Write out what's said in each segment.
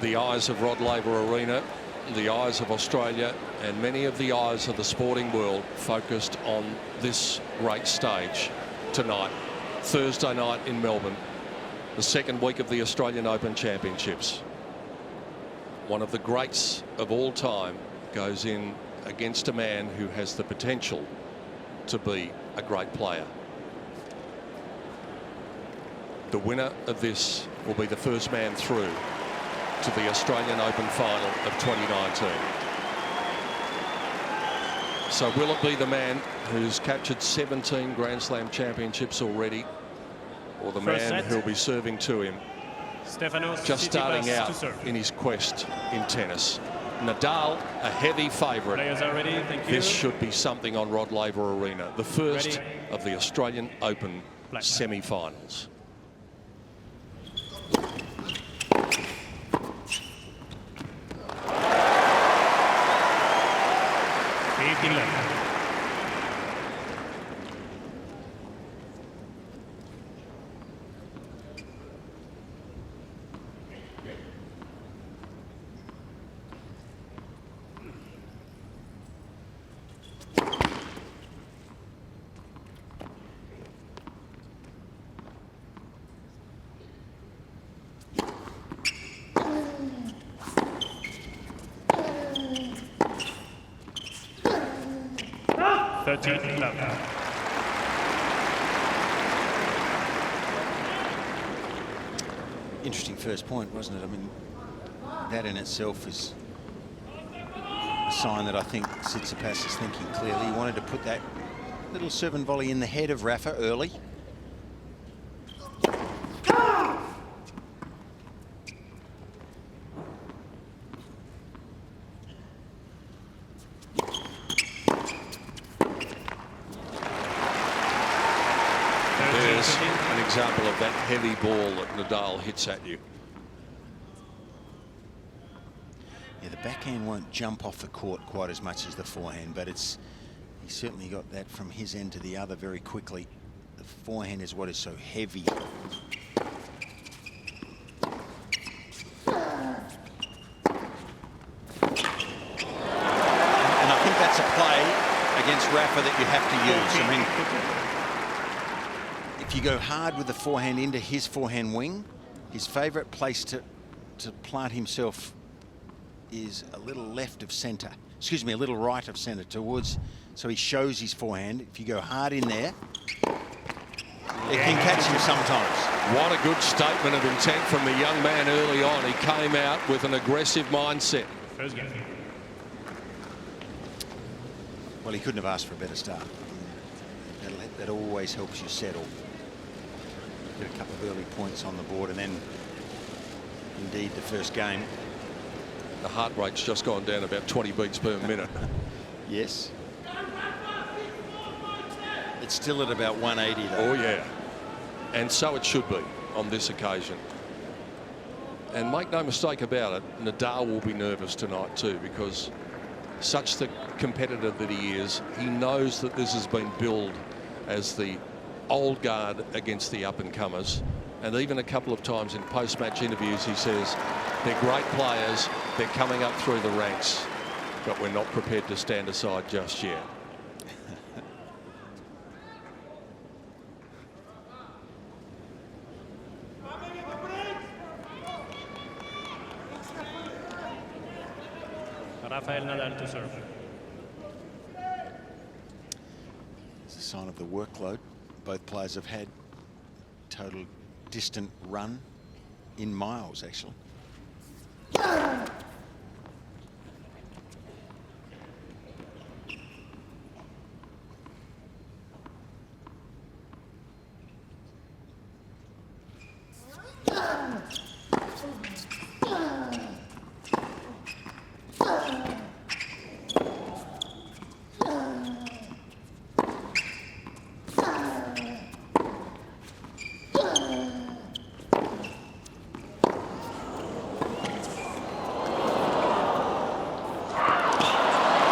the eyes of Rod Laver Arena, the eyes of Australia, and many of the eyes of the sporting world focused on this great stage tonight, Thursday night in Melbourne, the second week of the Australian Open Championships. One of the greats of all time goes in against a man who has the potential to be a great player. The winner of this will be the first man through to the Australian Open final of 2019. So will it be the man who's captured 17 Grand Slam championships already, or the man who'll be serving to him, Stefanos just starting Tsitsipas out in his quest in tennis? Nadal, a heavy favourite. Players are ready. Thank you. This should be something on Rod Laver Arena, the first of the Australian Open semi-finals. Interesting first point, wasn't it? I mean, that in itself is a sign that I think Tsitsipas is thinking clearly. He wanted to put that little serve and volley in the head of Rafa early. An example of that heavy ball that Nadal hits at you. Yeah, the backhand won't jump off the court quite as much as the forehand, but he certainly got that from his end to the other very quickly. The forehand is what is so heavy. And I think that's a play against Rafa that you have to use. I mean, if you go hard with the forehand into his forehand wing, his favourite place to plant himself is a little left of centre. Excuse me, a little right of centre towards, so he shows his forehand. If you go hard in there, it can catch him sometimes. What a good statement of intent from the young man early on. He came out with an aggressive mindset. Well, he couldn't have asked for a better start. That always helps you settle. Get a couple of early points on the board, and then indeed the first game. The heart rate's just gone down about 20 beats per minute. Yes. It's still at about 180 though. Oh yeah. And so it should be on this occasion. And make no mistake about it, Nadal will be nervous tonight too, because such the competitor that he is, he knows that this has been billed as the old guard against the up-and-comers. And even a couple of times in post-match interviews, he says, they're great players, they're coming up through the ranks, but we're not prepared to stand aside just yet. Rafael Nadal to serve. It's a sign of the workload both players have had. Total distant run in miles, actually.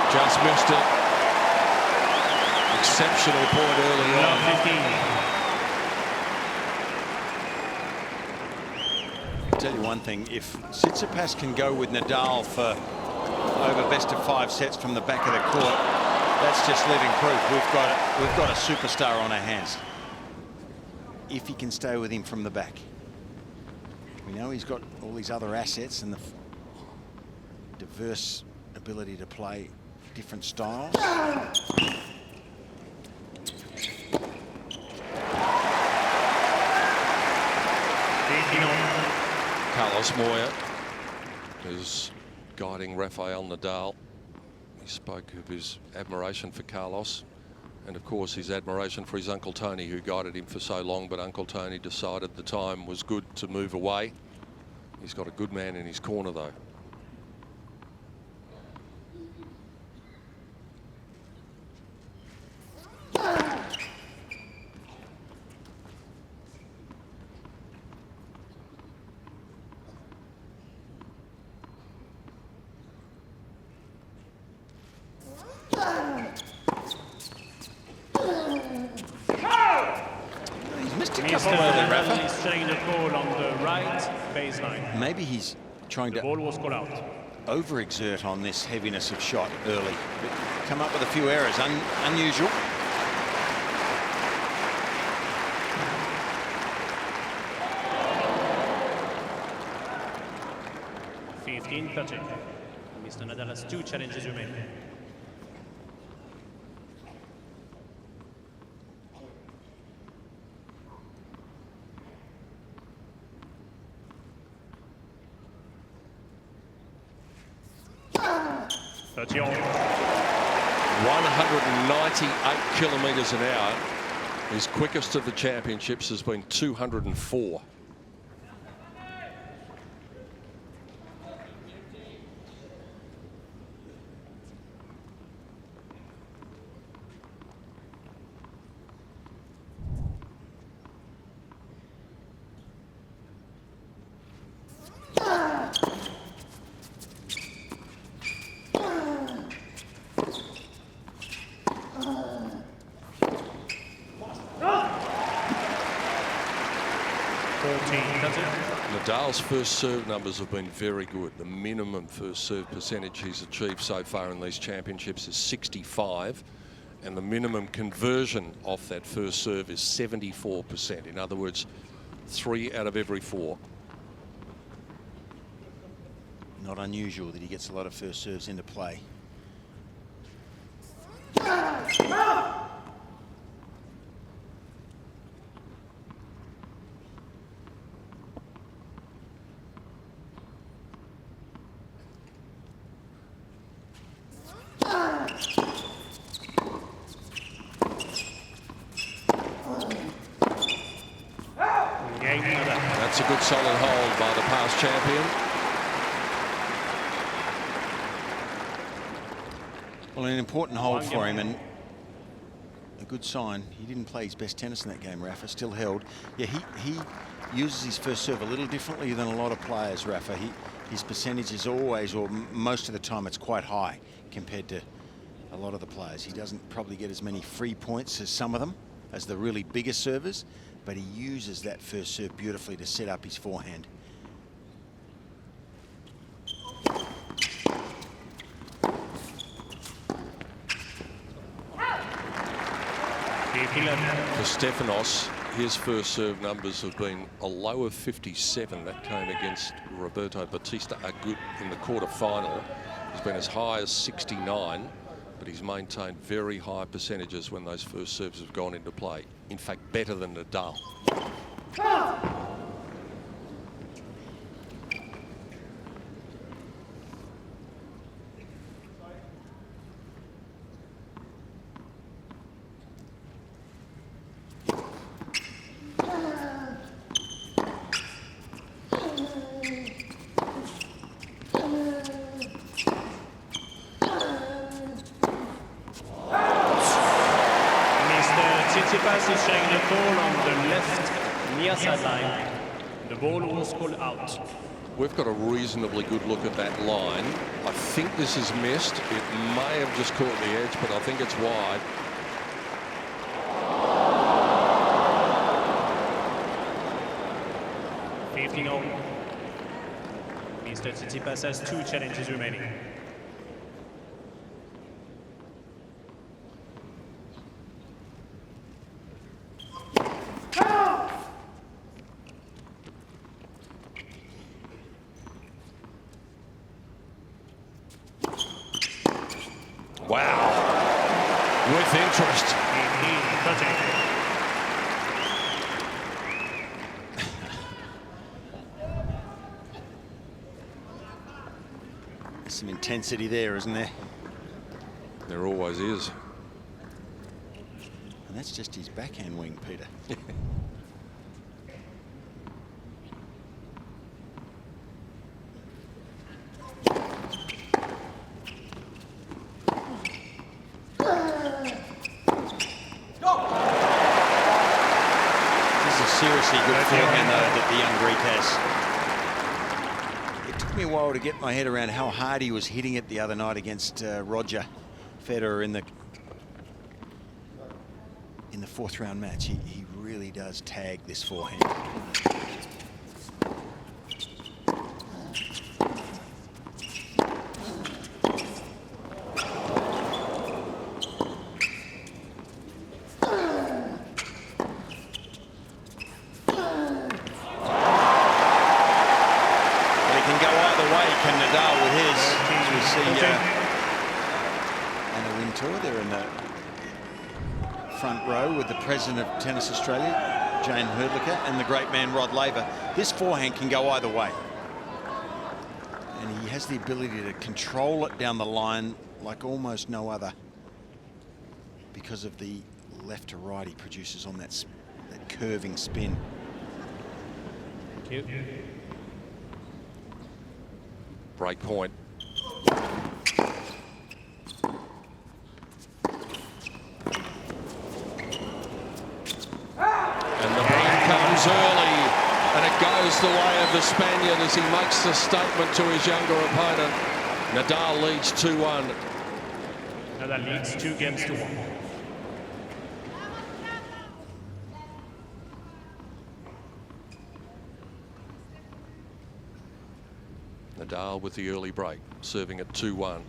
Just missed it. Exceptional point early on. 15. tell you one thing, if Tsitsipas can go with Nadal for over best of 5 sets from the back of the court, that's just living proof. We've got a superstar on our hands. If he can stay with him from the back. We know he's got all these other assets and the diverse ability to play different styles. Carlos Moya is guiding Rafael Nadal. He spoke of his admiration for Carlos and of course his admiration for his Uncle Tony, who guided him for so long, but Uncle Tony decided the time was good to move away. He's got a good man in his corner though. Maybe he's trying to overexert on this heaviness of shot early. But come up with a few errors, unusual. Mr. Nadal has 2 challenges remaining. Yon. 198 kilometres an hour. His quickest of the championships has been 204. Nadal's first serve numbers have been very good. The minimum first serve percentage he's achieved so far in these championships is 65, and the minimum conversion off that first serve is 74%. In other words, 3 out of every 4. Not unusual that he gets a lot of first serves into play. That's a good solid hold by the past champion. Well, an important hold for him and a good sign. He didn't play his best tennis in that game, Rafa. Still held. Yeah, he uses his first serve a little differently than a lot of players, Rafa. His percentage is always, or most of the time, it's quite high compared to a lot of the players. He doesn't probably get as many free points as some of them, as the really bigger servers, but he uses that first serve beautifully to set up his forehand. For Stefanos, his first serve numbers have been a low of 57. That came against Roberto Bautista Agut in the quarter-final. He's been as high as 69, but he's maintained very high percentages when those first serves have gone into play. In fact, better than Nadal. Tsitsipas is showing the ball on the left near sideline. The ball was called out. We've got a reasonably good look at that line. I think this is missed. It may have just caught the edge, but I think it's wide. Mr. Tsitsipas has 2 challenges remaining. Wow. With interest. There's some intensity there, isn't there? There always is. And that's just his backhand wing, Peter. Seriously good forehand though that the young Greek has. It took me a while to get my head around how hard he was hitting it the other night against Roger Federer in the 4th round match. He really does tag this forehand. President of Tennis Australia, Jane Herdlicker, and the great man Rod Laver. This forehand can go either way. And he has the ability to control it down the line like almost no other because of the left to right he produces on that curving spin. Thank you. Break point. Early, and it goes the way of the Spaniard as he makes the statement to his younger opponent. Nadal leads 2-1. Nadal leads 2 games to 1. Nadal with the early break, serving at 2-1.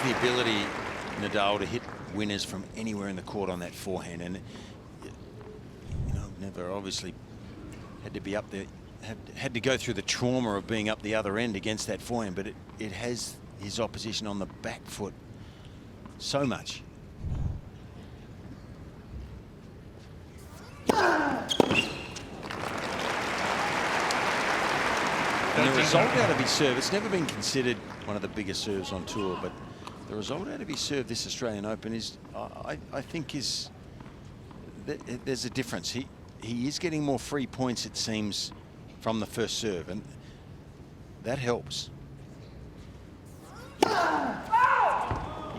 The ability, Nadal, to hit winners from anywhere in the court on that forehand, and you know, never obviously had to be up there, had to go through the trauma of being up the other end against that forehand, but it has his opposition on the back foot so much. And the result out of his serve, it's never been considered one of the biggest serves on tour, but the result out of his serve this Australian Open is, I think, is there's a difference. He is getting more free points, it seems, from the first serve, and that helps. You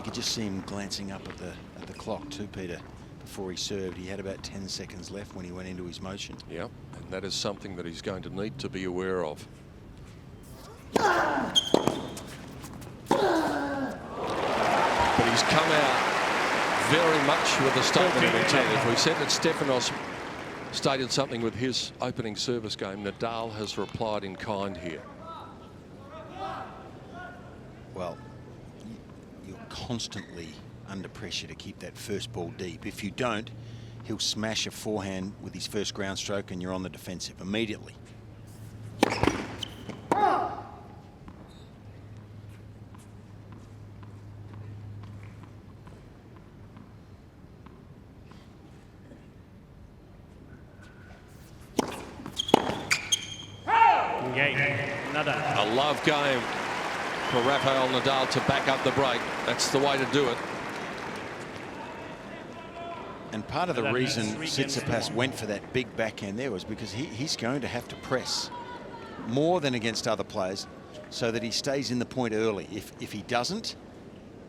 could just see him glancing up at the clock too, Peter, before he served. He had about 10 seconds left when he went into his motion. Yeah, and that is something that he's going to need to be aware of. But he's come out very much with a statement of intent. If we said that Stefanos stated something with his opening service game, Nadal has replied in kind here. Well, you're constantly under pressure to keep that first ball deep. If you don't, he'll smash a forehand with his first ground stroke and you're on the defensive immediately. A love game for Rafael Nadal to back up the break. That's the way to do it. And part of the reason Tsitsipas went for that big backhand there was because he's going to have to press more than against other players so that he stays in the point early. If he doesn't,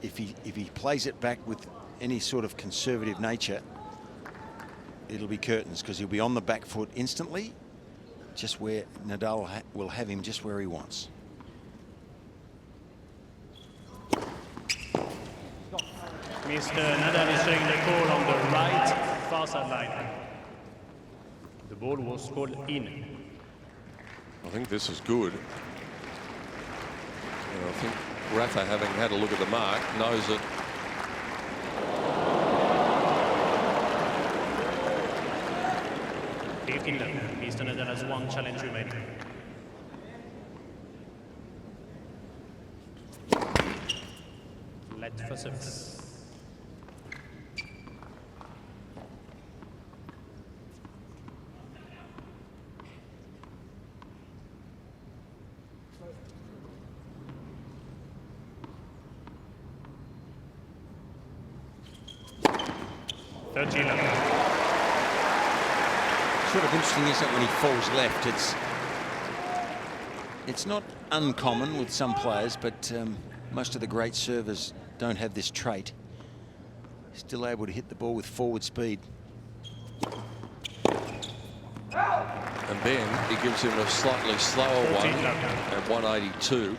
if he plays it back with any sort of conservative nature, it'll be curtains because he'll be on the back foot instantly, just where Nadal will have him just where he wants. Mr. Nadal is showing the call on the right far sideline. The ball was called in. I think this is good. I think Rafa, having had a look at the mark, knows that Mr. Nadal has one challenge remaining. Let for service. Sort of interesting, isn't it, when he falls left? It's not uncommon with some players, but most of the great servers don't have this trait. Still able to hit the ball with forward speed. And then he gives him a slightly slower one at 182.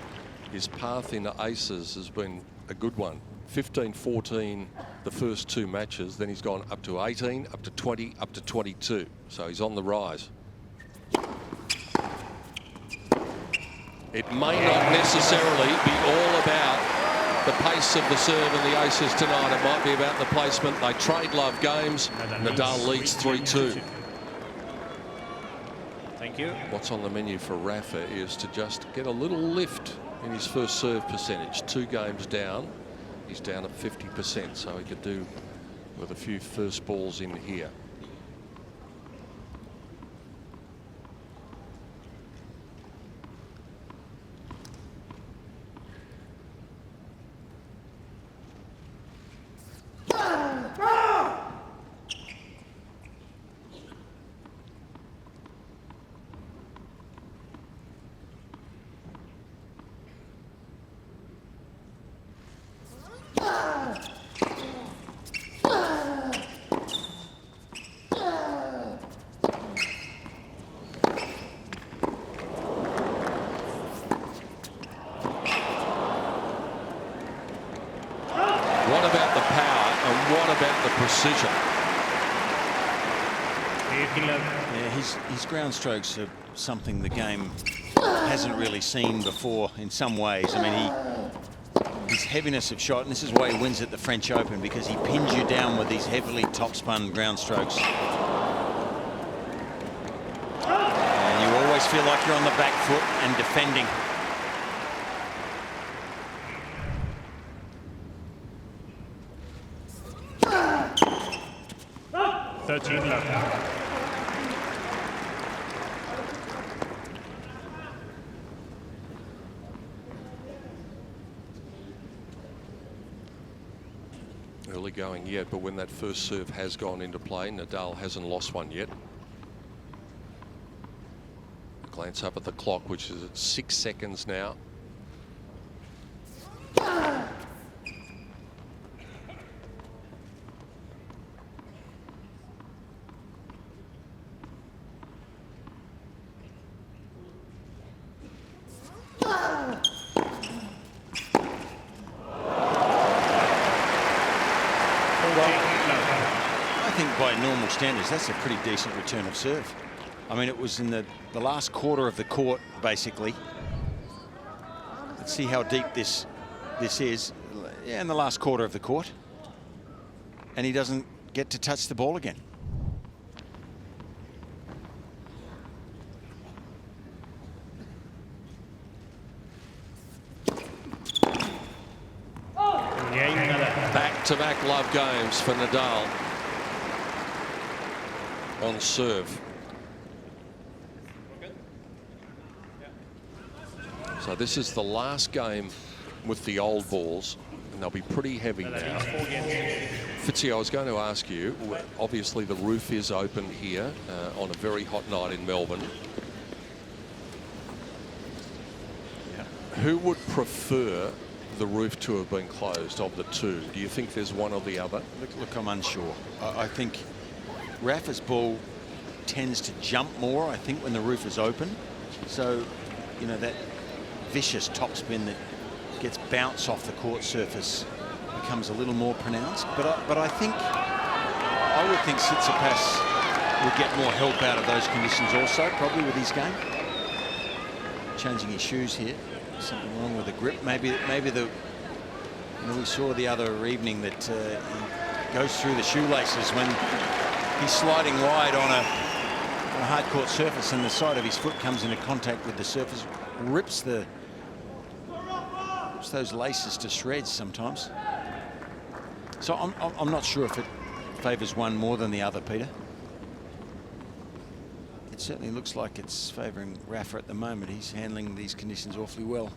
His path into aces has been a good one. 15-14 the first two matches, then he's gone up to 18, up to 20, up to 22. So he's on the rise. It may not necessarily be all about the pace of the serve and the aces tonight. It might be about the placement. They trade love games. Nadal leads 3-2. Thank you. What's on the menu for Rafa is to just get a little lift in his first serve percentage. 2 games down. He's down at 50%, so he could do with a few first balls in here. Precision. Yeah, his ground strokes are something the game hasn't really seen before in some ways. I mean, his heaviness of shot, and this is why he wins at the French Open, because he pins you down with these heavily topspun ground strokes. And you always feel like you're on the back foot and defending. Early going yet, but when that first serve has gone into play, Nadal hasn't lost one yet. Glance up at the clock, which is at 6 seconds now. Standards, that's a pretty decent return of serve. I mean, it was in the last quarter of the court, basically. Let's see how deep this is. Yeah, in the last quarter of the court. And he doesn't get to touch the ball again. Back-to-back love games for Nadal on serve. So this is the last game with the old balls, and they'll be pretty heavy now. Fitzy, I was going to ask you, obviously the roof is open here on a very hot night in Melbourne. Yeah. Who would prefer the roof to have been closed of the two? Do you think there's one or the other? Look, I'm unsure. I think Rafa's ball tends to jump more, I think, when the roof is open. So, you know, that vicious topspin that gets bounced off the court surface becomes a little more pronounced. But I would think Tsitsipas would get more help out of those conditions also, probably with his game. Changing his shoes here. Something wrong with the grip. Maybe the. We saw the other evening that he goes through the shoelaces when he's sliding wide on a hard court surface, and the side of his foot comes into contact with the surface, rips those laces to shreds sometimes. So I'm not sure if it favours one more than the other, Peter. It certainly looks like it's favouring Rafa at the moment. He's handling these conditions awfully well.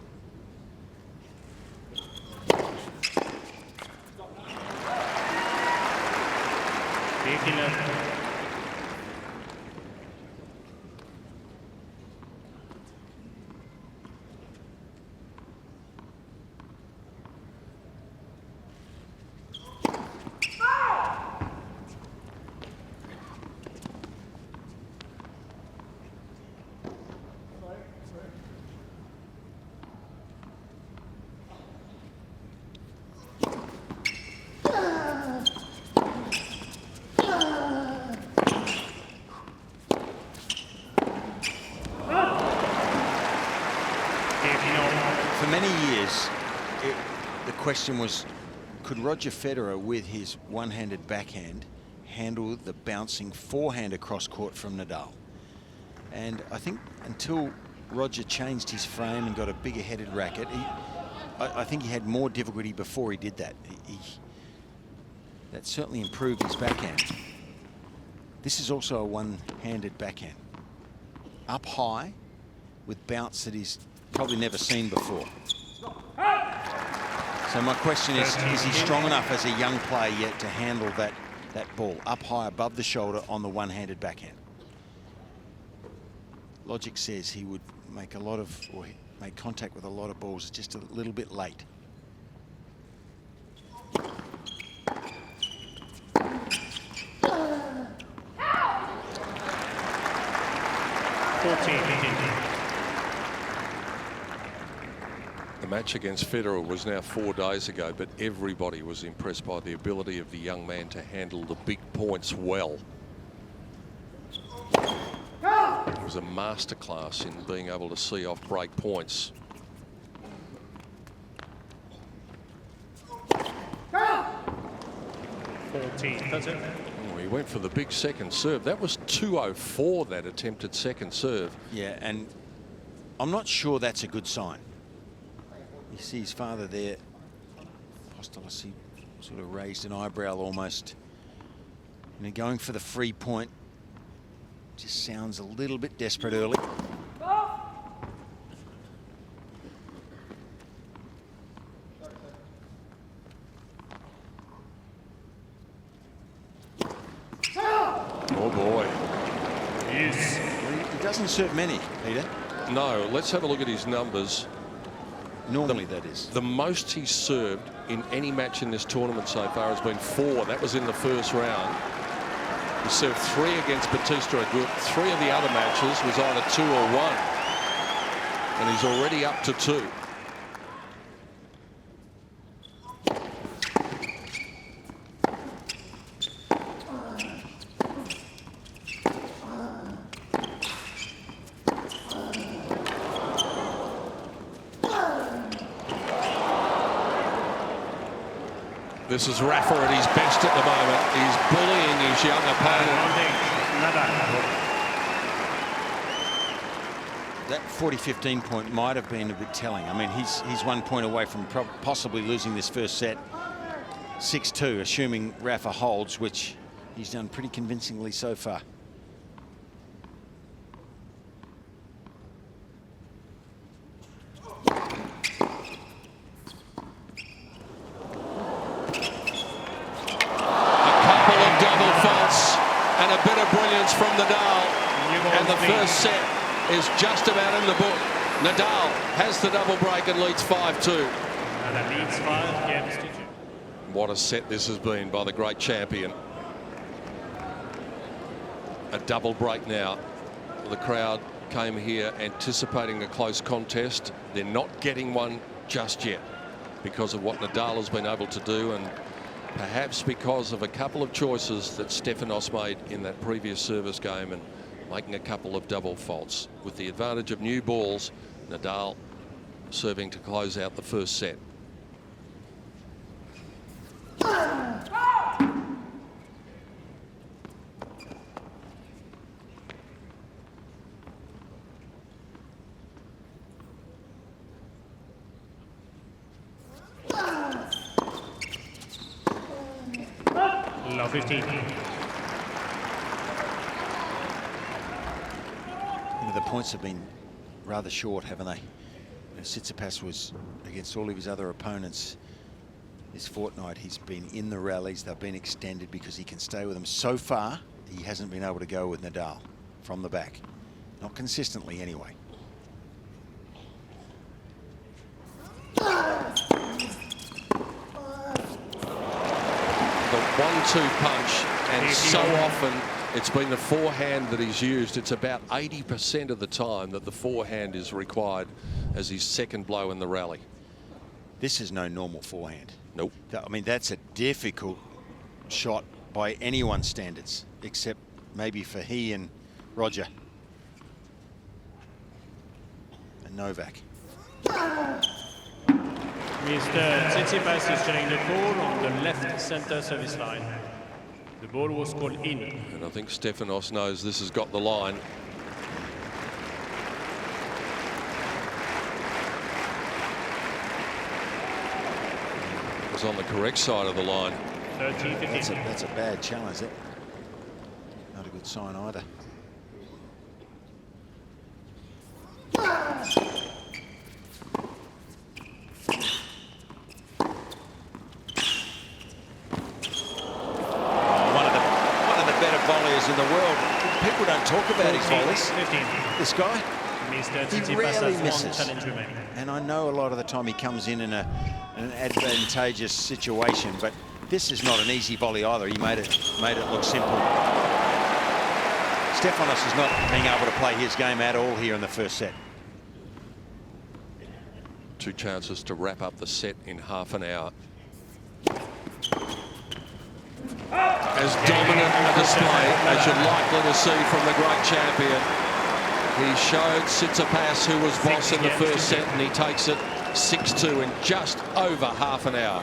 For many years, the question was, could Roger Federer, with his one-handed backhand, handle the bouncing forehand across court from Nadal? And I think until Roger changed his frame and got a bigger headed racket, I think he had more difficulty before he did that. That certainly improved his backhand. This is also a one-handed backhand. Up high with bounce that he's probably never seen before. So my question is he strong enough as a young player yet to handle that ball up high above the shoulder on the one-handed backhand? Logic says he would make make contact with a lot of balls just a little bit late. The match against Federer was now 4 days ago, but everybody was impressed by the ability of the young man to handle the big points well. It was a masterclass in being able to see off break points. He went for the big second serve. That was 204, that attempted second serve. Yeah, and I'm not sure that's a good sign. You see his father there, Apostolos, sort of raised an eyebrow almost. Going for the free point. Just sounds a little bit desperate early. Oh boy. Yes. He doesn't serve many, Peter. No, let's have a look at his numbers. Normally, that is. The most he's served in any match in this tournament so far has been 4. That was in the first round. He served 3 against Batista Agut. 3 of the other matches was either 2 or 1. And he's already up to 2. This is Rafa at his best at the moment. He's bullying his young opponent. That 40-15 point might have been a bit telling. I mean, he's 1 point away from possibly losing this first set 6-2, assuming Rafa holds, which he's done pretty convincingly so far. From Nadal, and the first set is just about in the book. Nadal has the double break and leads 5-2. What a set this has been by the great champion. A double break now. The crowd came here anticipating a close contest. They're not getting one just yet. because of what Nadal has been able to do, and perhaps because of a couple of choices that Stefanos made in that previous service game and making a couple of double faults. With the advantage of new balls, Nadal serving to close out the first set. Love 15. The points have been rather short, haven't they? Tsitsipas was, against all of his other opponents this fortnight, he's been in the rallies. They've been extended because he can stay with them. So far, he hasn't been able to go with Nadal from the back. Not consistently, anyway. The 1-2 punch, and so often it's been the forehand that he's used. It's about 80% of the time that the forehand is required as his second blow in the rally. This is no normal forehand. Nope. I mean, that's a difficult shot by anyone's standards, except maybe for he and Roger and Novak. Mr. Tsitsipas is showing the ball on the left center service line. The ball was called in. And I think Stefanos knows this has got the line. It was on the correct side of the line. 13-15. That's a bad challenge. That not a good sign either. In the world, people don't talk about his volleys. 15. This guy, Mr. he Tsitsipas rarely has misses. one challenge remaining. And I know a lot of the time he comes in an advantageous situation, but this is not an easy volley either. He made it look simple. Stefanos is not being able to play his game at all here in the first set. 2 chances to wrap up the set in half an hour. As dominant a display as you're likely to see from the great champion. He showed Tsitsipas, who was boss in the first set, and he takes it 6-2 in just over half an hour.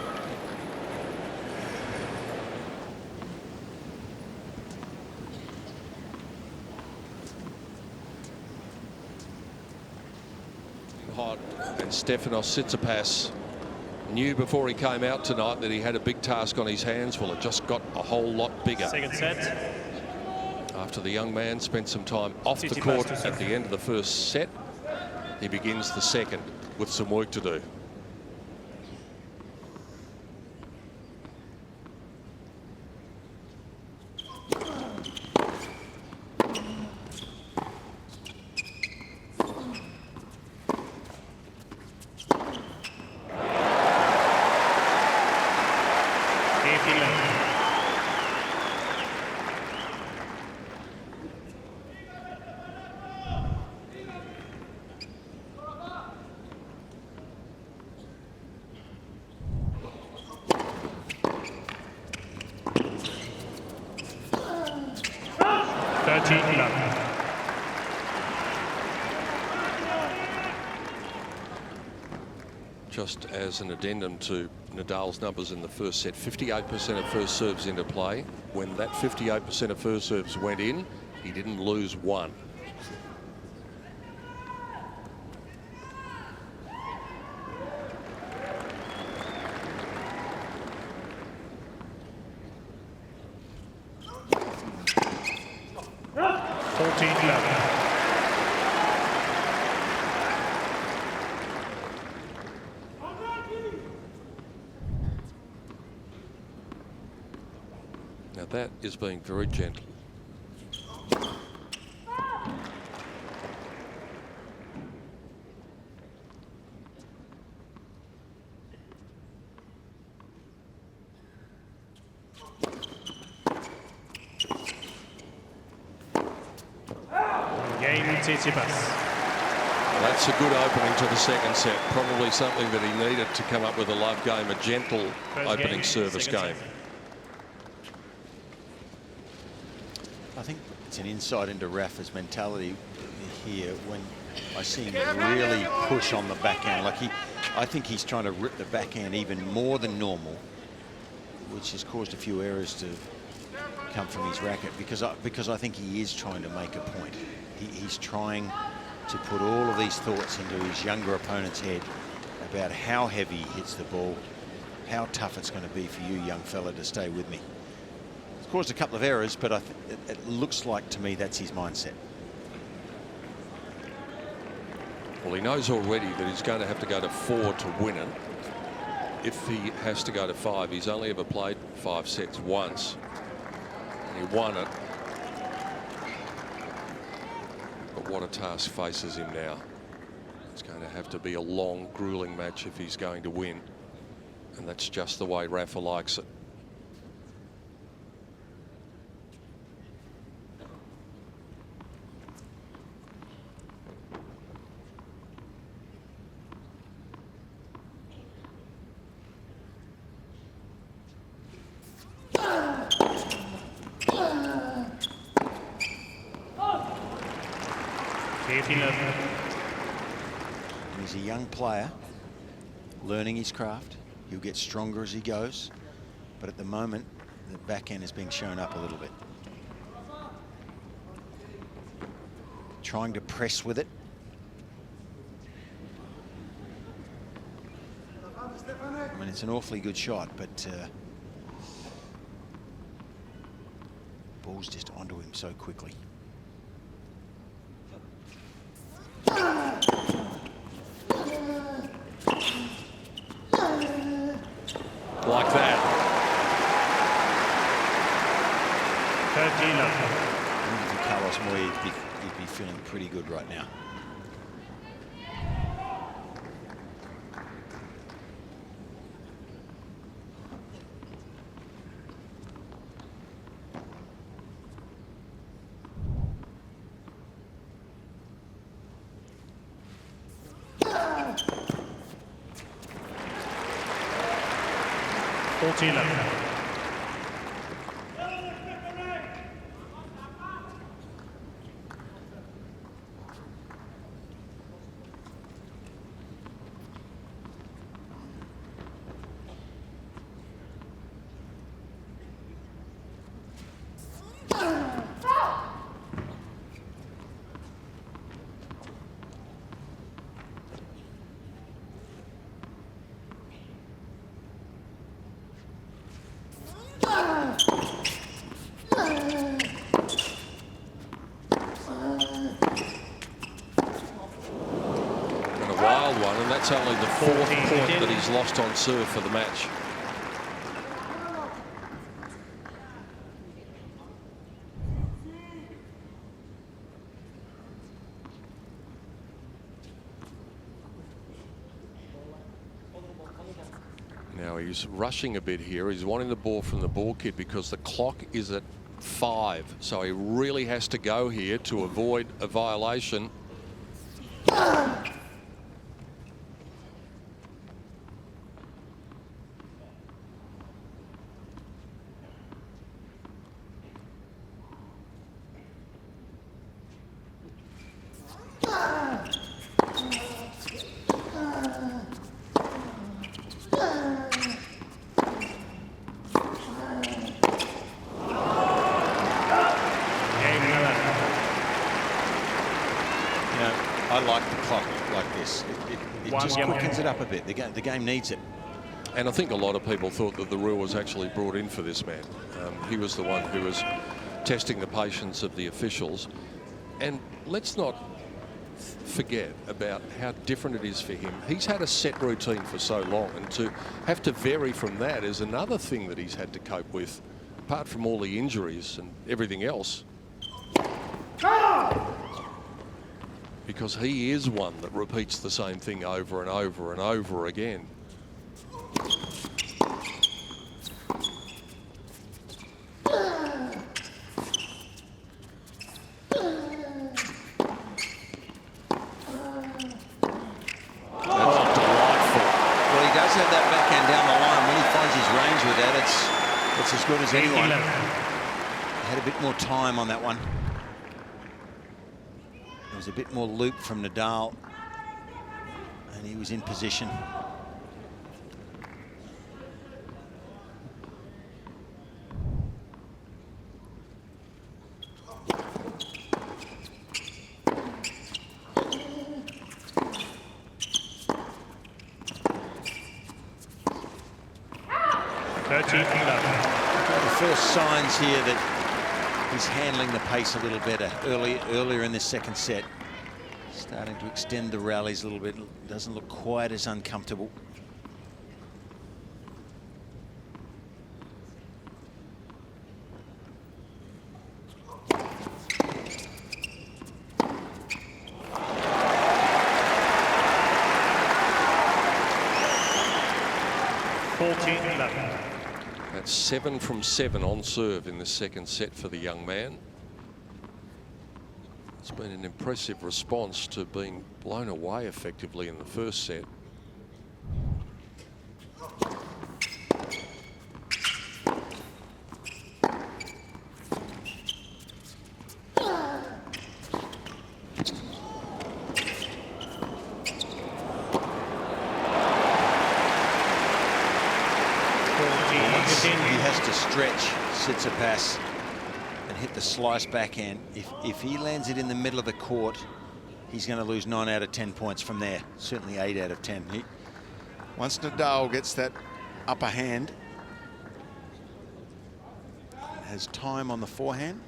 Hot, and Stefanos Tsitsipas knew before he came out tonight that he had a big task on his hands. Well, it just got a whole lot bigger. Second set. After the young man spent some time off the court at the end of the first set, he begins the second with some work to do. Just as an addendum to Nadal's numbers in the first set, 58% of first serves into play. When that 58% of first serves went in, he didn't lose one. Now that is being very gentle. Cain Tsitsipas. That's a good opening to the second set. Probably something that he needed to come up with a love game, a gentle opening service game. I think it's an insight into Rafa's mentality here when I see him really push on the backhand. Like I think he's trying to rip the backhand even more than normal, which has caused a few errors to come from his racket, because I think he is trying to make a point. He's trying to put all of these thoughts into his younger opponent's head about how heavy he hits the ball, how tough it's going to be for you, young fella, to stay with me. It's caused a couple of errors, but it looks like to me that's his mindset. Well, he knows already that he's going to have to go to 4 to win it. If he has to go to 5, he's only ever played 5 sets once. And he won it. But what a task faces him now. It's going to have to be a long, grueling match if he's going to win. And that's just the way Rafa likes it. He's a young player, learning his craft. He'll get stronger as he goes, but at the moment, the backhand is being shown up a little bit. Trying to press with it. I mean, it's an awfully good shot, but ball's just onto him so quickly. Like that. 13 up. Carlos Moya, he'd be feeling pretty good right now. That's only the 4th point that he's lost on serve for the match. Now he's rushing a bit here. He's wanting the ball from the ball kid because the clock is at 5. So he really has to go here to avoid a violation. It up a bit. The game needs it. And I think a lot of people thought that the rule was actually brought in for this man. He was the one who was testing the patience of the officials. And let's not forget about how different it is for him. He's had a set routine for so long, and to have to vary from that is another thing that he's had to cope with, apart from all the injuries and everything else. Because he is one that repeats the same thing over and over and over again. It's as good as anyone. 18-11. Had a bit more time on that one. There was a bit more loop from Nadal, and he was in position. The first signs here that he's handling the pace a little better earlier in this second set. Starting to extend the rallies a little bit. Doesn't look quite as uncomfortable. That's 7 from 7 on serve in the second set for the young man. It's been an impressive response to being blown away effectively in the first set. Stretch Tsitsipas and hit the slice backhand. If he lands it in the middle of the court, he's going to lose 9 out of 10 points from there. Certainly 8 out of 10. Once Nadal gets that upper hand, has time on the forehand,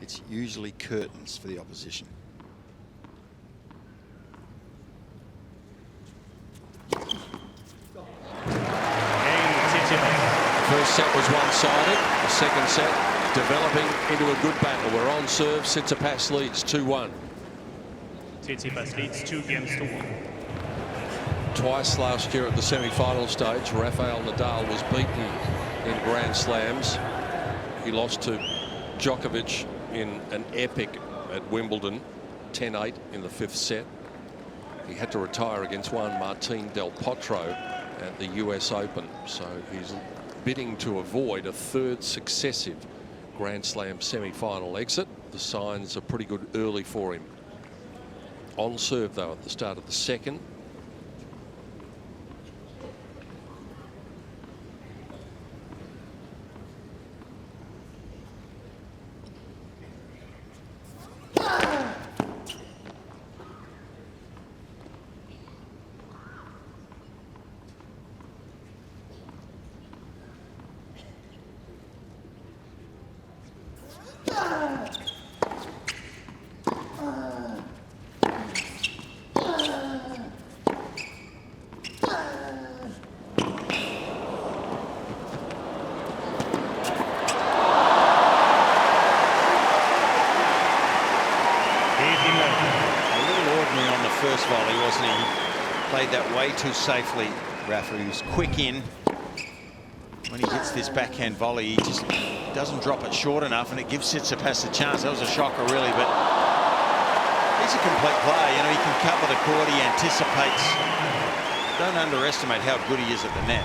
it's usually curtains for the opposition. First set was one-sided. The second set developing into a good battle. We're on serve. Tsitsipas leads 2-1. Tsitsipas leads 2-1. Twice last year at the semi-final stage, Rafael Nadal was beaten in Grand Slams. He lost to Djokovic in an epic at Wimbledon, 10-8 in the 5th set. He had to retire against Juan Martín del Potro at the US Open, so he's bidding to avoid a 3rd successive Grand Slam semi-final exit. The signs are pretty good early for him. On serve, though, at the start of the second. Too safely, Rafa. He was quick in. When he hits this backhand volley, he just doesn't drop it short enough, and it gives Tsitsipas a chance. That was a shocker, really, but he's a complete player. You know, he can cover the court, he anticipates. Don't underestimate how good he is at the net.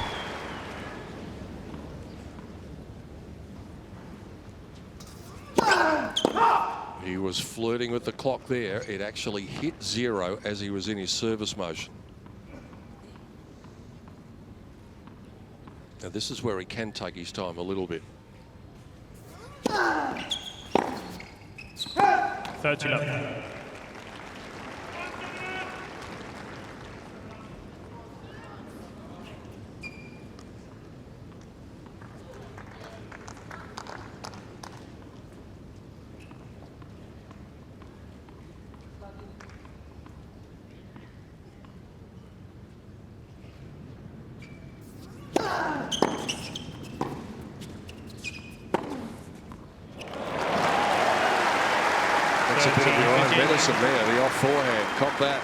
He was flirting with the clock there. It actually hit 0 as he was in his service motion. Now this is where he can take his time a little bit. 30-11. That's a bit of your own medicine there, the off forehand. Cop that.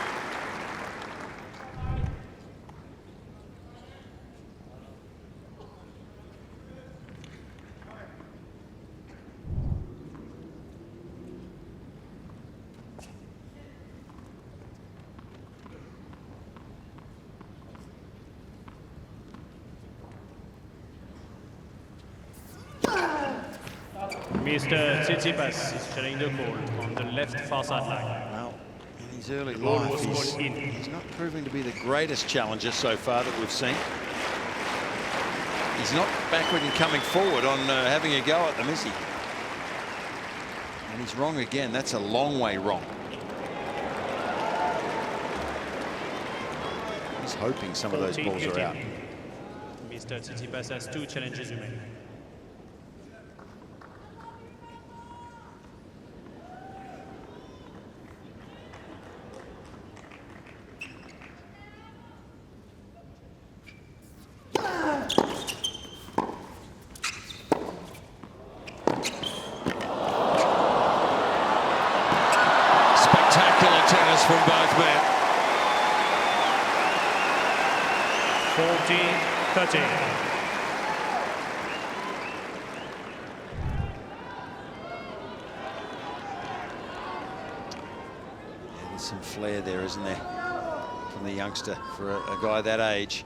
Mr. Tsitsipas is challenging the ball on the left far sideline. Well, in his early The ball life, was called in. he's not proving to be the greatest challenger so far that we've seen. He's not backward and coming forward on having a go at them, is he? And he's wrong again. That's a long way wrong. He's hoping some of those balls are out. Mr. Tsitsipas has 2 challenges remaining. Spectacular tennis from both men. 40-30. There's some flair there, isn't there, from the youngster for a guy that age.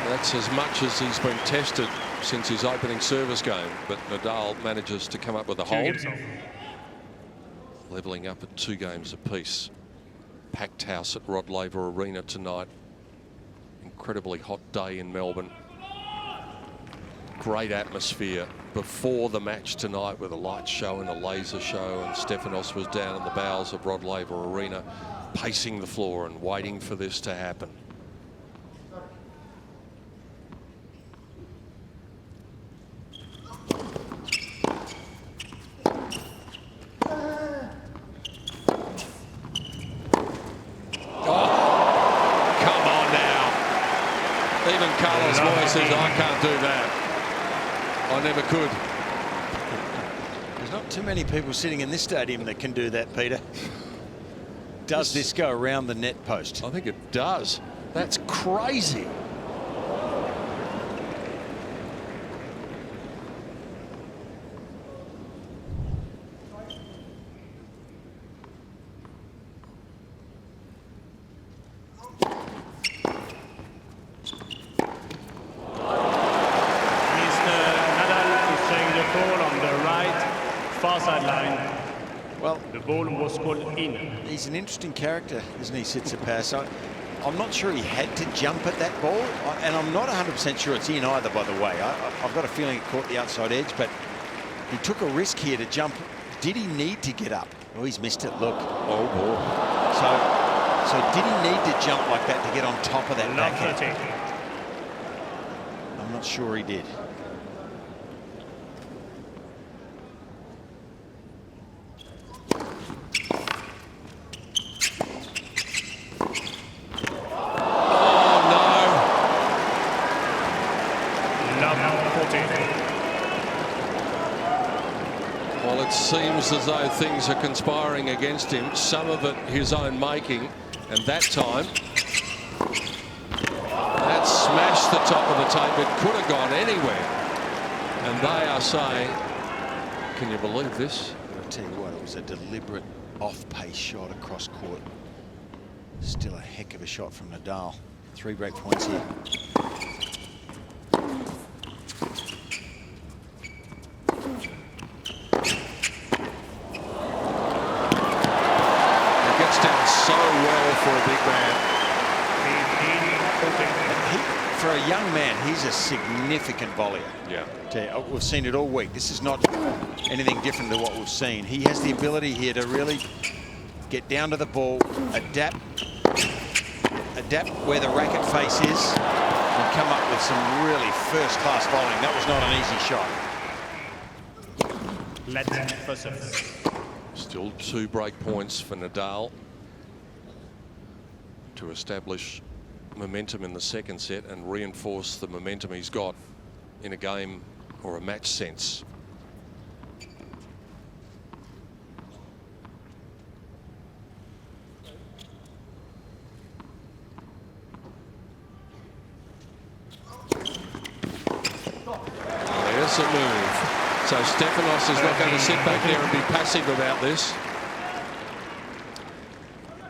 That's as much as he's been tested since his opening service game, but Nadal manages to come up with a hold. Levelling up at 2 games apiece. Packed house at Rod Laver Arena tonight. Incredibly hot day in Melbourne. Great atmosphere before the match tonight with a light show and a laser show, and Stefanos was down in the bowels of Rod Laver Arena pacing the floor and waiting for this to happen. Carlos Moy says, I can't do that. I never could. There's not too many people sitting in this stadium that can do that, Peter. Does this go around the net post? I think it does. That's crazy. He's an interesting character, isn't he, Tsitsipas? I'm not sure he had to jump at that ball, and I'm not 100% sure it's in either, by the way. I've got a feeling it caught the outside edge, but he took a risk here to jump. Did he need to get up? Oh, he's missed it, look. Oh, boy. So did he need to jump like that to get on top of that backhand? I'm not sure he did. Seems as though things are conspiring against him, some of it his own making, and that time that smashed the top of the tape. It could have gone anywhere, and they are saying, can you believe this? I'll tell you what, it was a deliberate off-pace shot across court. Still a heck of a shot from Nadal. 3 break points here. For a big man. For a young man, he's a significant volleyer. Yeah. We've seen it all week. This is not anything different to what we've seen. He has the ability here to really get down to the ball, adapt where the racket face is, and come up with some really first-class volleying. That was not an easy shot. Still 2 break points for Nadal to establish momentum in the second set and reinforce the momentum he's got in a game or a match sense. opposite move. So Stefanos is not going to sit back there and be passive about this.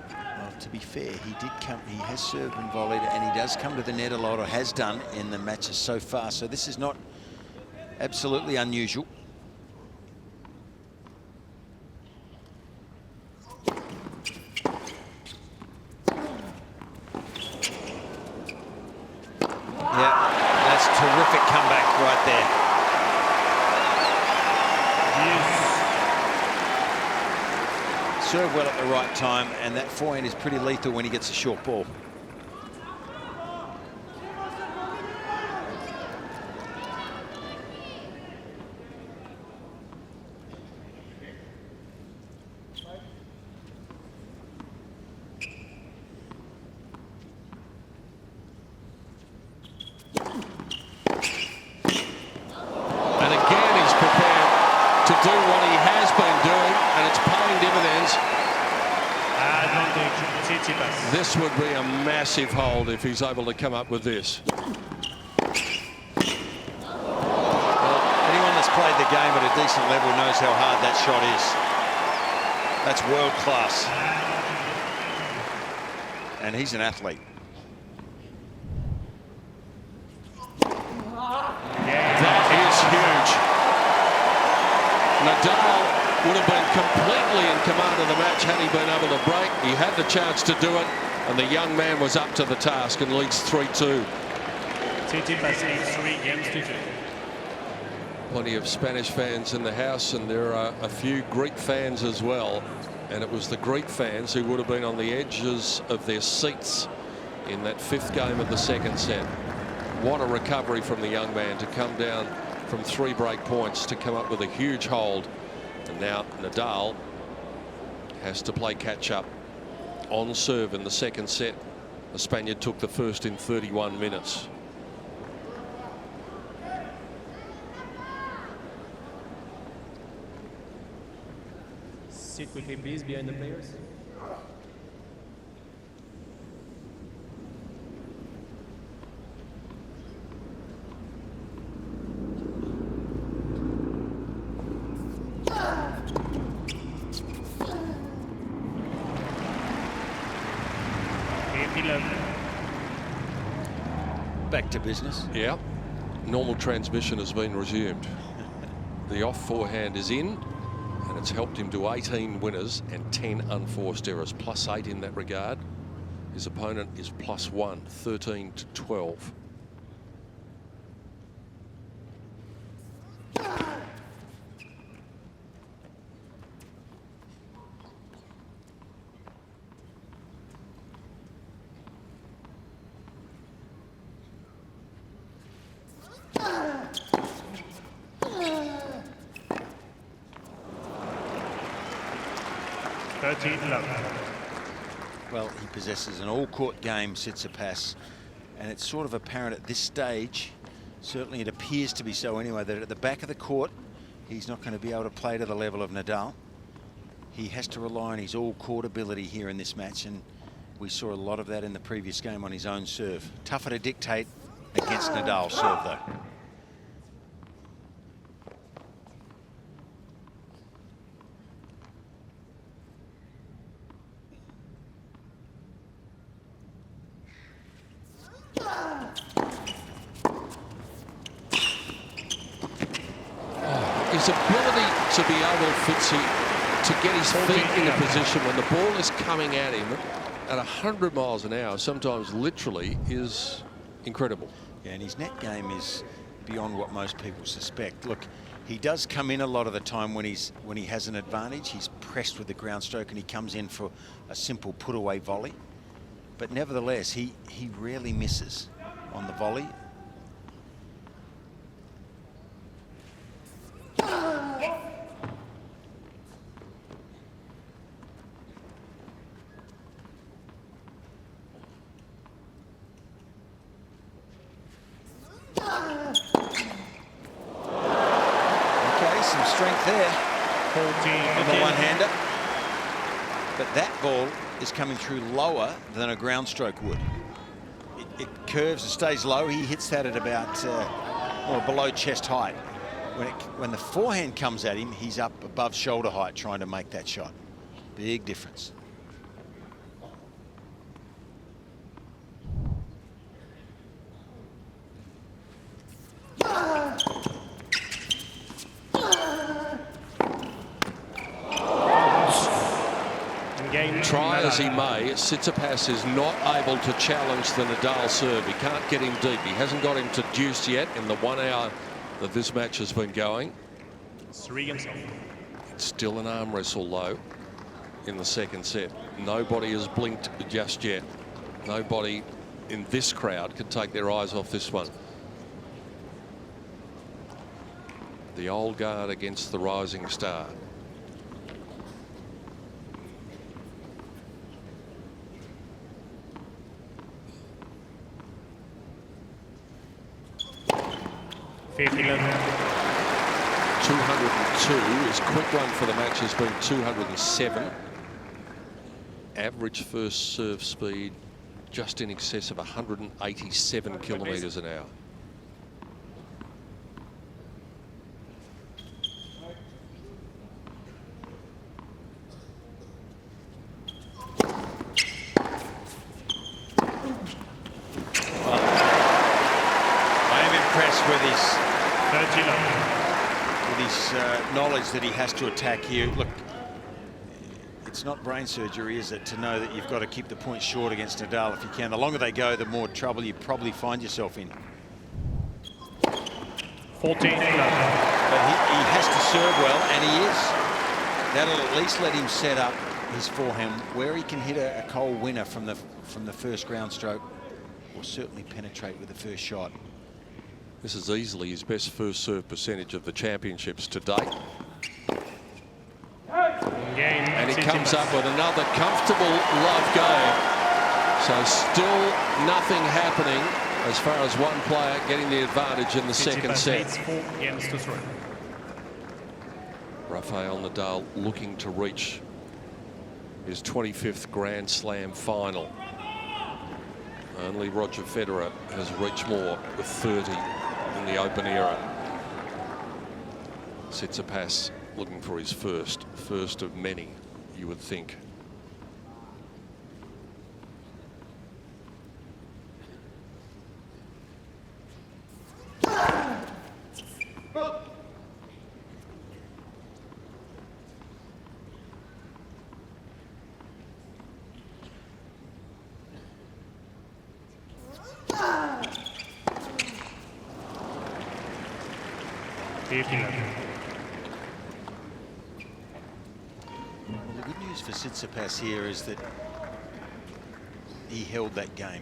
Well, to be fair, he has served and volleyed, and he does come to the net a lot, or has done in the matches so far. So this is not absolutely unusual. Yeah, that's terrific comeback right there. Serve well at the right time, and that forehand is pretty lethal when he gets a short ball. And again, he's prepared to do what he has been doing, and it's paying dividends. Advantage, Tsitsipas. This would be a massive hold if he's able to come up with this. Well, anyone that's played the game at a decent level knows how hard that shot is. That's world class. And he's an athlete. That is huge. Nadal would have been completely in command of the match had he been able to break. He had the chance to do it, and the young man was up to the task and leads 3-2. Tsitsipas leads 3 games to 2. Plenty of Spanish fans in the house, and there are a few Greek fans as well. And it was the Greek fans who would have been on the edges of their seats in that 5th game of the 2nd set. What a recovery from the young man to come down from 3 break points to come up with a huge hold. And now Nadal has to play catch up on serve in the 2nd set. The Spaniard took the first in 31 minutes. Sit quickly, please, behind the players. Back to business. Yeah, normal transmission has been resumed. The off forehand is in, and it's helped him to 18 winners and 10 unforced errors, +8 in that regard. His opponent is +1, 13-12. Well, he possesses an all-court game, Tsitsipas, and it's sort of apparent at this stage, certainly it appears to be so anyway, that at the back of the court, he's not going to be able to play to the level of Nadal. He has to rely on his all-court ability here in this match, and we saw a lot of that in the previous game on his own serve. Tougher to dictate against Nadal's serve, though. His ability to be able, Fitzy, to get his feet in a position when the ball is coming at him at 100 miles an hour, sometimes literally, is incredible. Yeah, and his net game is beyond what most people suspect. Look, he does come in a lot of the time when he has an advantage. He's pressed with the ground stroke and he comes in for a simple put-away volley. But nevertheless, he rarely misses on the volley. Some strength there on the one-hander. But that ball is coming through lower than a ground stroke would. It curves and stays low. He hits that at about below chest height. when the forehand comes at him, he's up above shoulder height trying to make that shot. Big difference. Try as he may, Tsitsipas is not able to challenge the Nadal serve. He can't get him deep. He hasn't got him to deuce yet in the 1 hour that this match has been going. 3 games off. It's still an arm wrestle, though, in the second set. Nobody has blinked just yet. Nobody in this crowd could take their eyes off this one. The old guard against the rising star. Fifth 11. 202. His quick run for the match has been 207. Average first serve speed just in excess of 187 kilometres an hour. Knowledge that he has to attack here. Look, it's not brain surgery, is it, to know that you've got to keep the points short against Nadal if you can. The longer they go, the more trouble you probably find yourself in. 14. But he has to serve well, and he is. That'll at least let him set up his forehand where he can hit a cold winner from the first ground stroke, or certainly penetrate with the first shot. This is easily his best first serve percentage of the championships to date. And he comes up with another comfortable love game. So still nothing happening as far as one player getting the advantage in the second set. Rafael Nadal looking to reach his 25th Grand Slam final. Only Roger Federer has reached more with 30 in the Open era. Tsitsipas looking for his first of many, you would think. Well, the good news for Tsitsipas here is that he held that game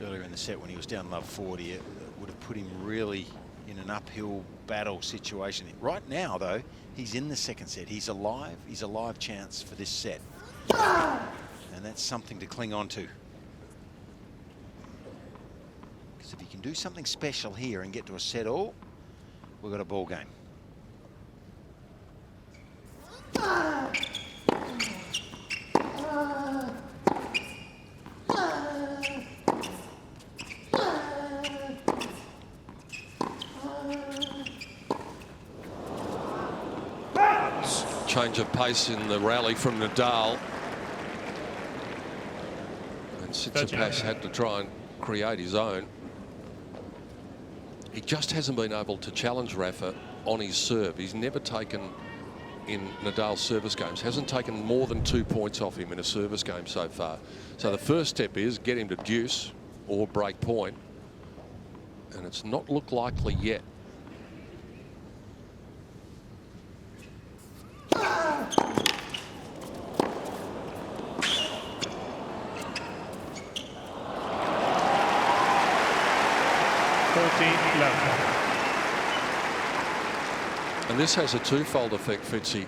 earlier in the set when he was down love 40. It would have put him really in an uphill battle situation. Right now, though, he's in the second set. He's alive. He's a live chance for this set. And that's something to cling on to. Because if he can do something special here and get to a set all, we've got a ball game. Change of pace in the rally from Nadal. And Tsitsipas had to try and create his own. He just hasn't been able to challenge Rafa on his serve. He's never taken, in Nadal's service games, hasn't taken more than 2 points off him in a service game so far. So the first step is get him to deuce or break point. And it's not looked likely yet. And this has a twofold effect, Fitzy.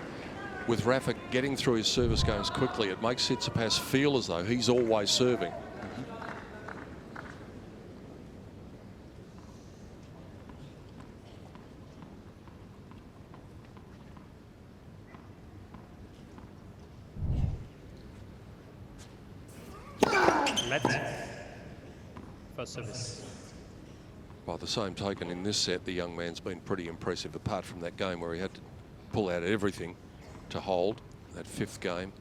With Rafa getting through his service games quickly, it makes Tsitsipas feel as though he's always serving. First service. By the same token, in this set, the young man's been pretty impressive, apart from that game where he had to pull out everything to hold that 5th game.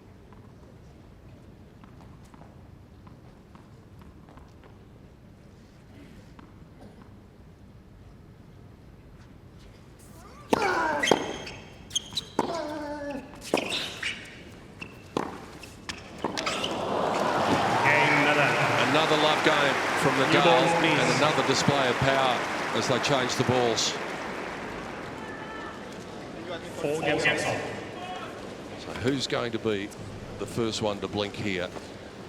Another love game from Nadal, and another display of power as they change the balls. 4 games. So who's going to be the first one to blink here?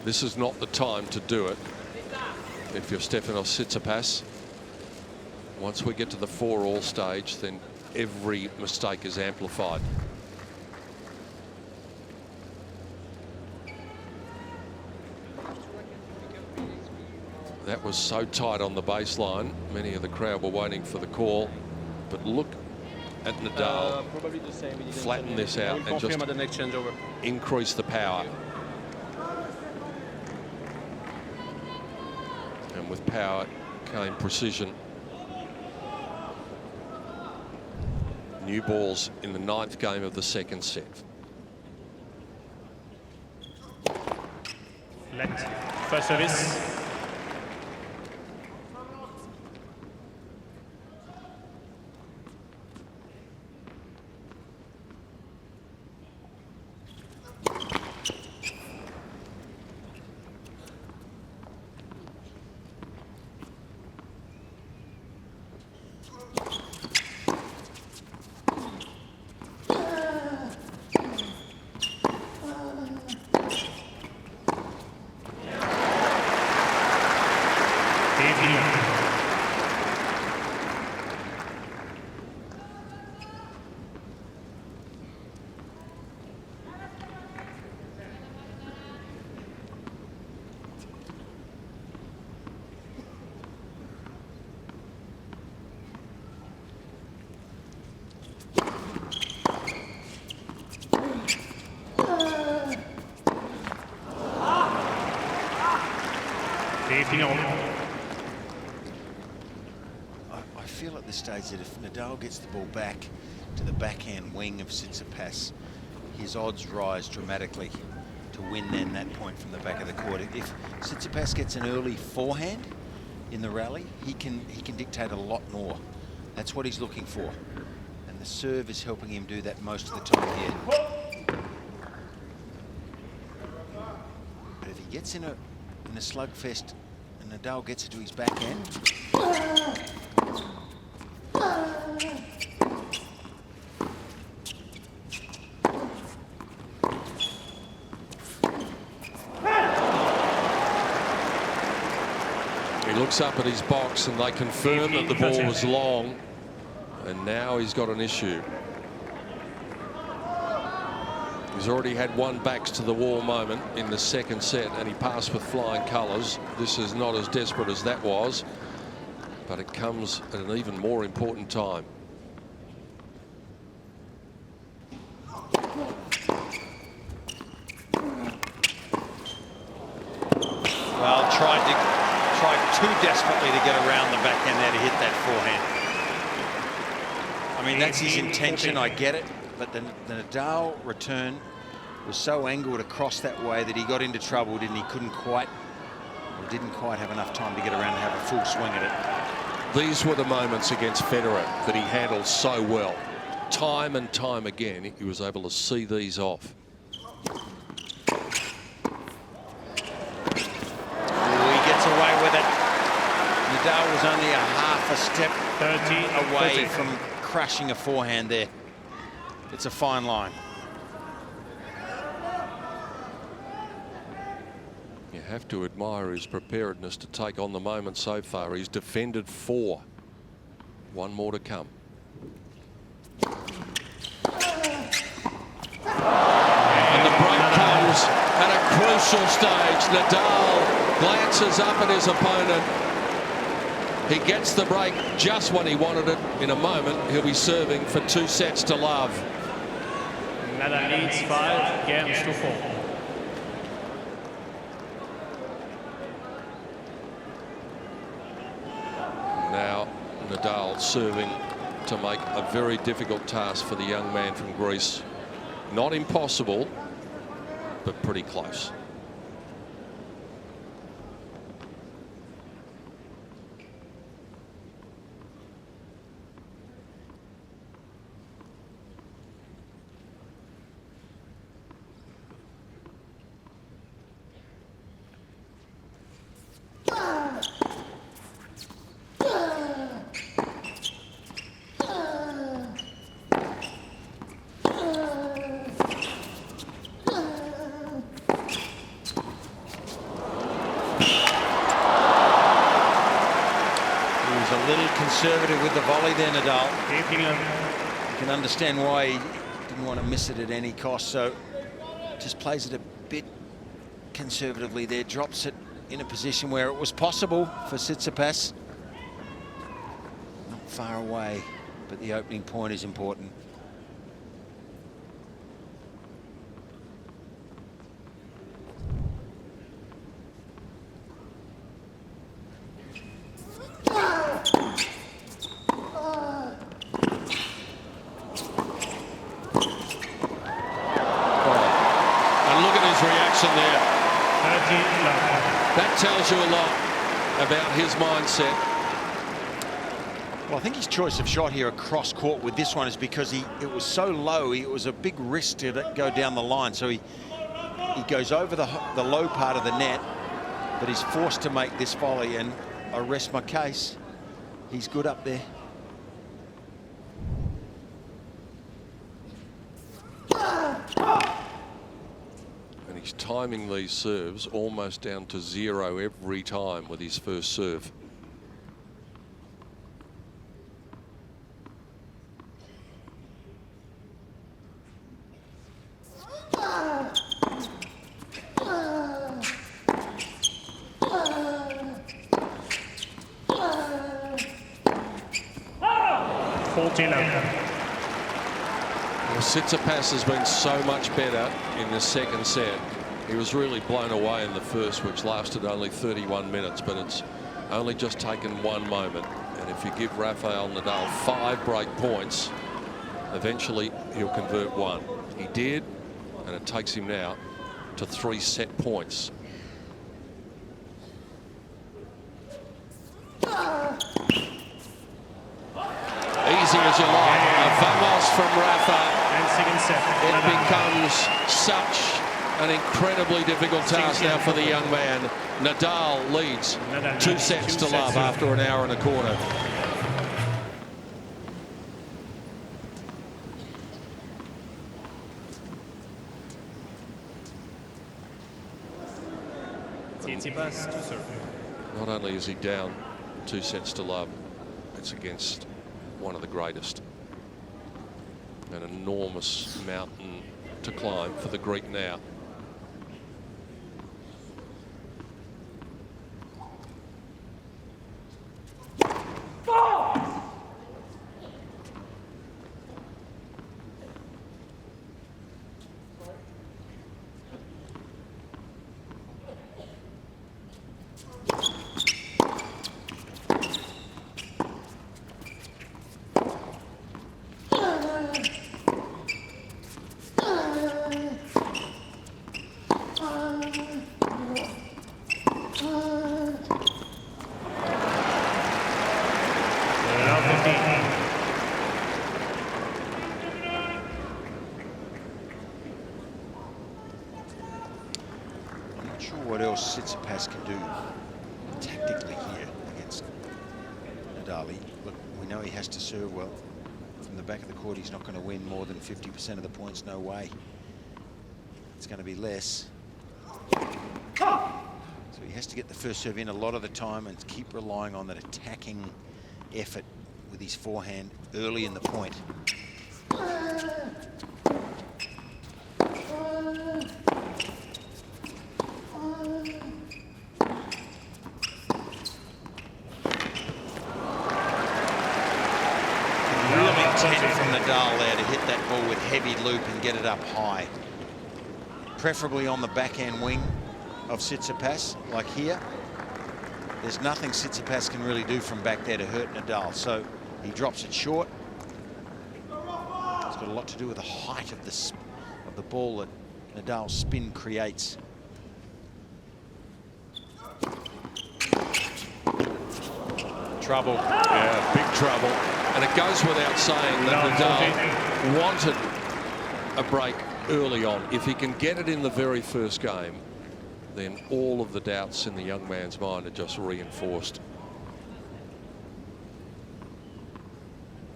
This is not the time to do it if you're Stefanos Tsitsipas. Once we get to the 4-all stage, then every mistake is amplified. That was so tight on the baseline. Many of the crowd were waiting for the call. But look at Nadal flatten this out and just the next changeover. Increase the power. And with power came precision. New balls in the 9th game of the 2nd set. First service. I feel at this stage that if Nadal gets the ball back to the backhand wing of Tsitsipas, his odds rise dramatically to win then that point from the back of the court. If Tsitsipas gets an early forehand in the rally, he can dictate a lot more. That's what he's looking for, and the serve is helping him do that most of the time here. But if he gets in a slugfest and Nadal gets it to his backhand, he looks up at his box and they confirm that the ball was long, and now he's got an issue. He's already had one backs to the wall moment in the 2nd set, and he passed with flying colours. This is not as desperate as that was, but it comes at an even more important time. well, tried too desperately to get around the backhand there to hit that forehand. I mean, that's his intention, I get it, but the Nadal return was so angled across that way that he got into trouble, didn't he? Didn't quite have enough time to get around and have a full swing at it. These were the moments against Federer that he handled so well. Time and time again, he was able to see these off. He gets away with it. Nadal was only a half a step away from crushing a forehand there. It's a fine line. You have to admire his preparedness to take on the moment so far. He's defended 4. One more to come. And the break comes at a crucial stage. Nadal glances up at his opponent. He gets the break just when he wanted it. In a moment, he'll be serving for 2 sets to love. Nadal leads 5 games to 4. Now, Nadal serving to make a very difficult task for the young man from Greece. Not impossible, but pretty close. Conservative with the volley there, Nadal. Keeping him. You can understand why he didn't want to miss it at any cost, so just plays it a bit conservatively there, drops it in a position where it was possible for Tsitsipas. Not far away, but the opening point is important. That tells you a lot about his mindset. Well, I think his choice of shot here across court with this one is because it was so low. It was a big risk to go down the line. So he goes over the low part of the net, but he's forced to make this volley, and I rest my case. He's good up there. He's timing these serves almost down to 0 every time with his first serve. Tsitsipas has been so much better in the second set. He was really blown away in the first, which lasted only 31 minutes, but it's only just taken one moment. And if you give Rafael Nadal 5 break points, eventually he'll convert one. He did, and it takes him now to 3 set points. Easy as you like. A vamos from Rafa. It becomes such an incredibly difficult task now for the young man. Nadal leads 2 sets to love after an hour and a quarter. Tsitsipas to serve. Not only is he down 2 sets to love, it's against one of the greatest. An enormous mountain to climb for the Greek now. Tsitsipas can do tactically here against Nadal. Look, we know he has to serve well. From the back of the court, he's not going to win more than 50% of the points. No way. It's going to be less. So he has to get the first serve in a lot of the time and keep relying on that attacking effort with his forehand early in the point. Nadal there to hit that ball with heavy loop and get it up high. Preferably on the backhand wing of Tsitsipas, like here. there's nothing Tsitsipas can really do from back there to hurt Nadal. So he drops it short. It's got a lot to do with the height of the ball that Nadal's spin creates. Trouble. Yeah, big trouble. And it goes without saying that Nadal wanted a break early on. If he can get it in the very first game, then all of the doubts in the young man's mind are just reinforced.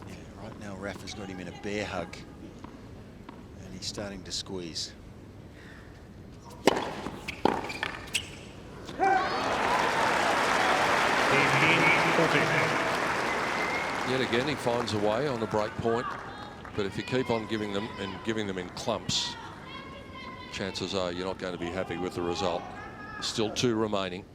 Yeah, right now Rafa's got him in a bear hug and he's starting to squeeze. Yet again, he finds a way on the break point, but if you keep on giving them in clumps, chances are you're not going to be happy with the result. Still 2 remaining.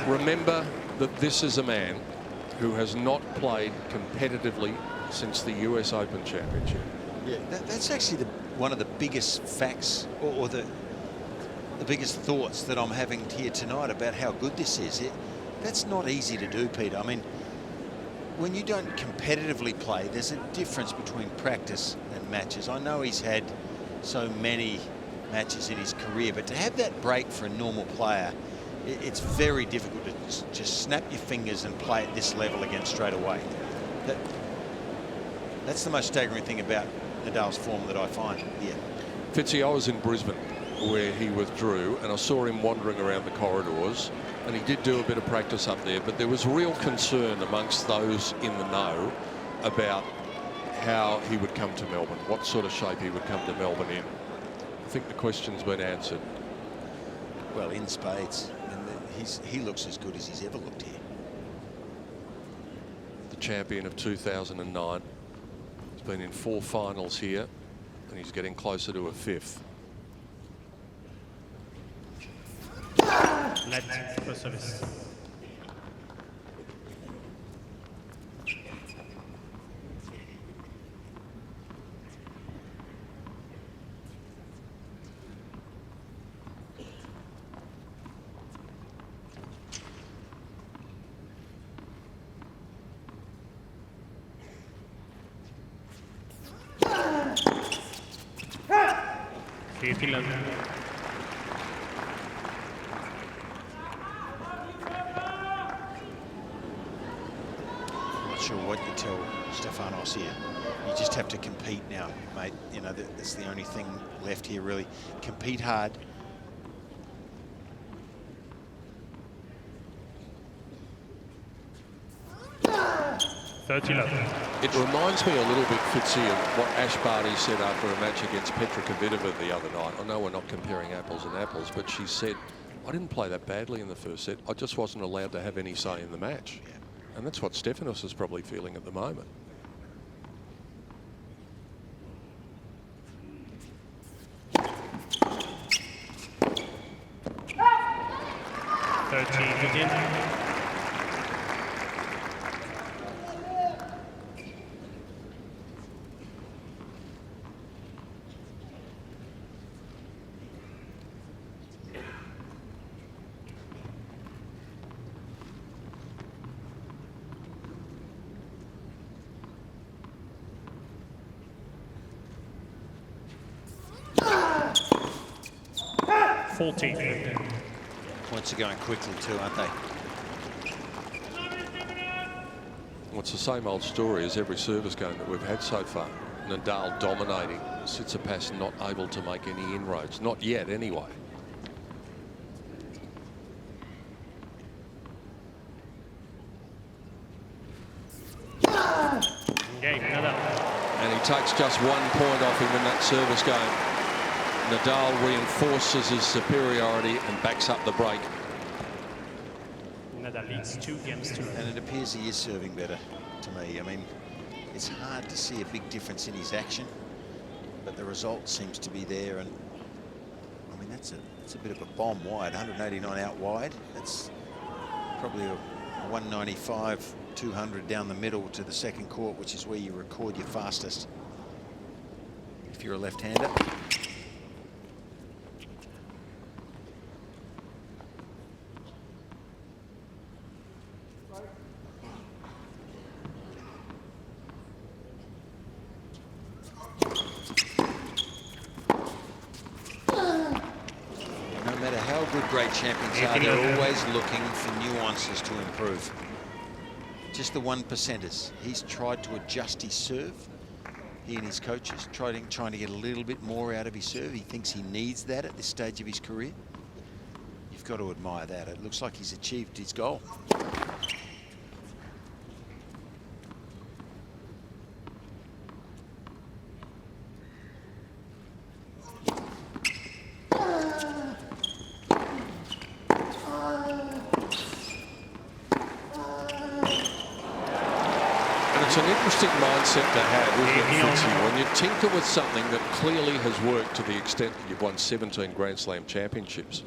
Remember that this is a man who has not played competitively since the US Open Championship. Yeah, that's actually one of the biggest facts or the biggest thoughts that I'm having here tonight about how good this is. That's not easy to do, Peter. I mean, when you don't competitively play, there's a difference between practice and matches. I know he's had so many matches in his career, but to have that break for a normal player, it's very difficult to just snap your fingers and play at this level again straight away. That's the most staggering thing about Nadal's form that I find here. Fitzy, I was in Brisbane where he withdrew and I saw him wandering around the corridors, and he did do a bit of practice up there, but there was real concern amongst those in the know about how he would come to Melbourne, what sort of shape he would come to Melbourne in. I think the question's been answered. Well, in spades. He looks as good as he's ever looked here. The champion of 2009. He's been in 4 finals here, and he's getting closer to a 5th. Let for service. I'm not sure what you tell Stefanos here. You just have to compete now, mate. You know, that's the only thing left here, really. Compete hard. It reminds me a little bit, Fitzy, of what Ashleigh Barty said after a match against Petra Kvitova the other night. I know we're not comparing apples and apples, but she said, I didn't play that badly in the first set. I just wasn't allowed to have any say in the match. Yeah. And that's what Stefanos is probably feeling at the moment. Points are going quickly too, aren't they? Well, it's the same old story as every service game that we've had so far. Nadal dominating, Tsitsipas not able to make any inroads, not yet anyway. And he takes just 1 point off him in that service game. Nadal reinforces his superiority and backs up the break. Nadal leads 2 games to none. And it appears he is serving better to me. I mean, it's hard to see a big difference in his action, but the result seems to be there. And I mean, that's a bit of a bomb wide, 189 out wide. That's probably a 195, 200 down the middle to the second court, which is where you record your fastest if you're a left-hander. Great champions are, they're always looking for nuances to improve. Just the 1%ers. He's tried to adjust his serve. He and his coaches trying to get a little bit more out of his serve. He thinks he needs that at this stage of his career. You've got to admire that. It looks like he's achieved his goal. It's an interesting mindset to have, isn't it, Fitzy? When you tinker with something that clearly has worked to the extent that you've won 17 Grand Slam championships,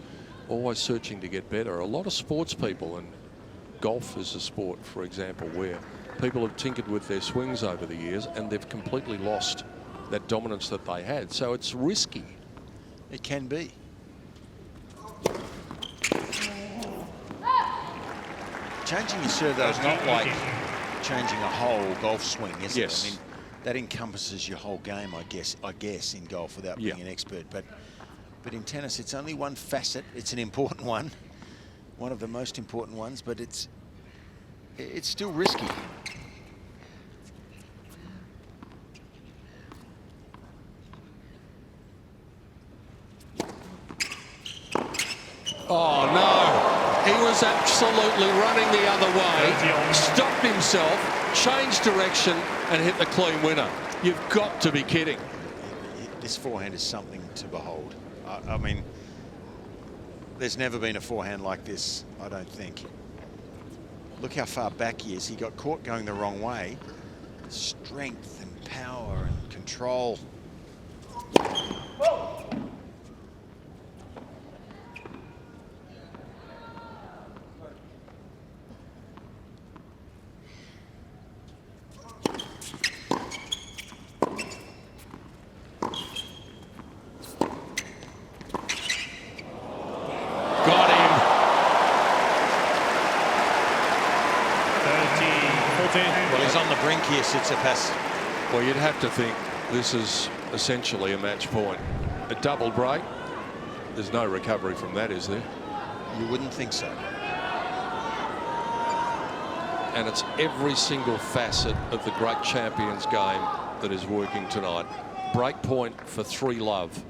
always searching to get better. A lot of sports people, and golf is a sport, for example, where people have tinkered with their swings over the years and they've completely lost that dominance that they had. So it's risky. It can be. Changing your serve, though, is not like changing a whole golf swing, is it? I mean, that encompasses your whole game, I guess, in golf without being an expert. But in tennis, it's only one facet. It's an important one of the most important ones, but it's still risky. Oh, no. He was absolutely running the other way, stopped himself, changed direction, and hit the clean winner. You've got to be kidding. This forehand is something to behold. I mean, there's never been a forehand like this, I don't think. Look how far back he is. He got caught going the wrong way. Strength and power and control. Whoa. Well, he's on the brink here, Tsitsipas. Well, you'd have to think this is essentially a match point. A double break. There's no recovery from that, is there? You wouldn't think so. And it's every single facet of the great champions game that is working tonight. Break point for 3-love.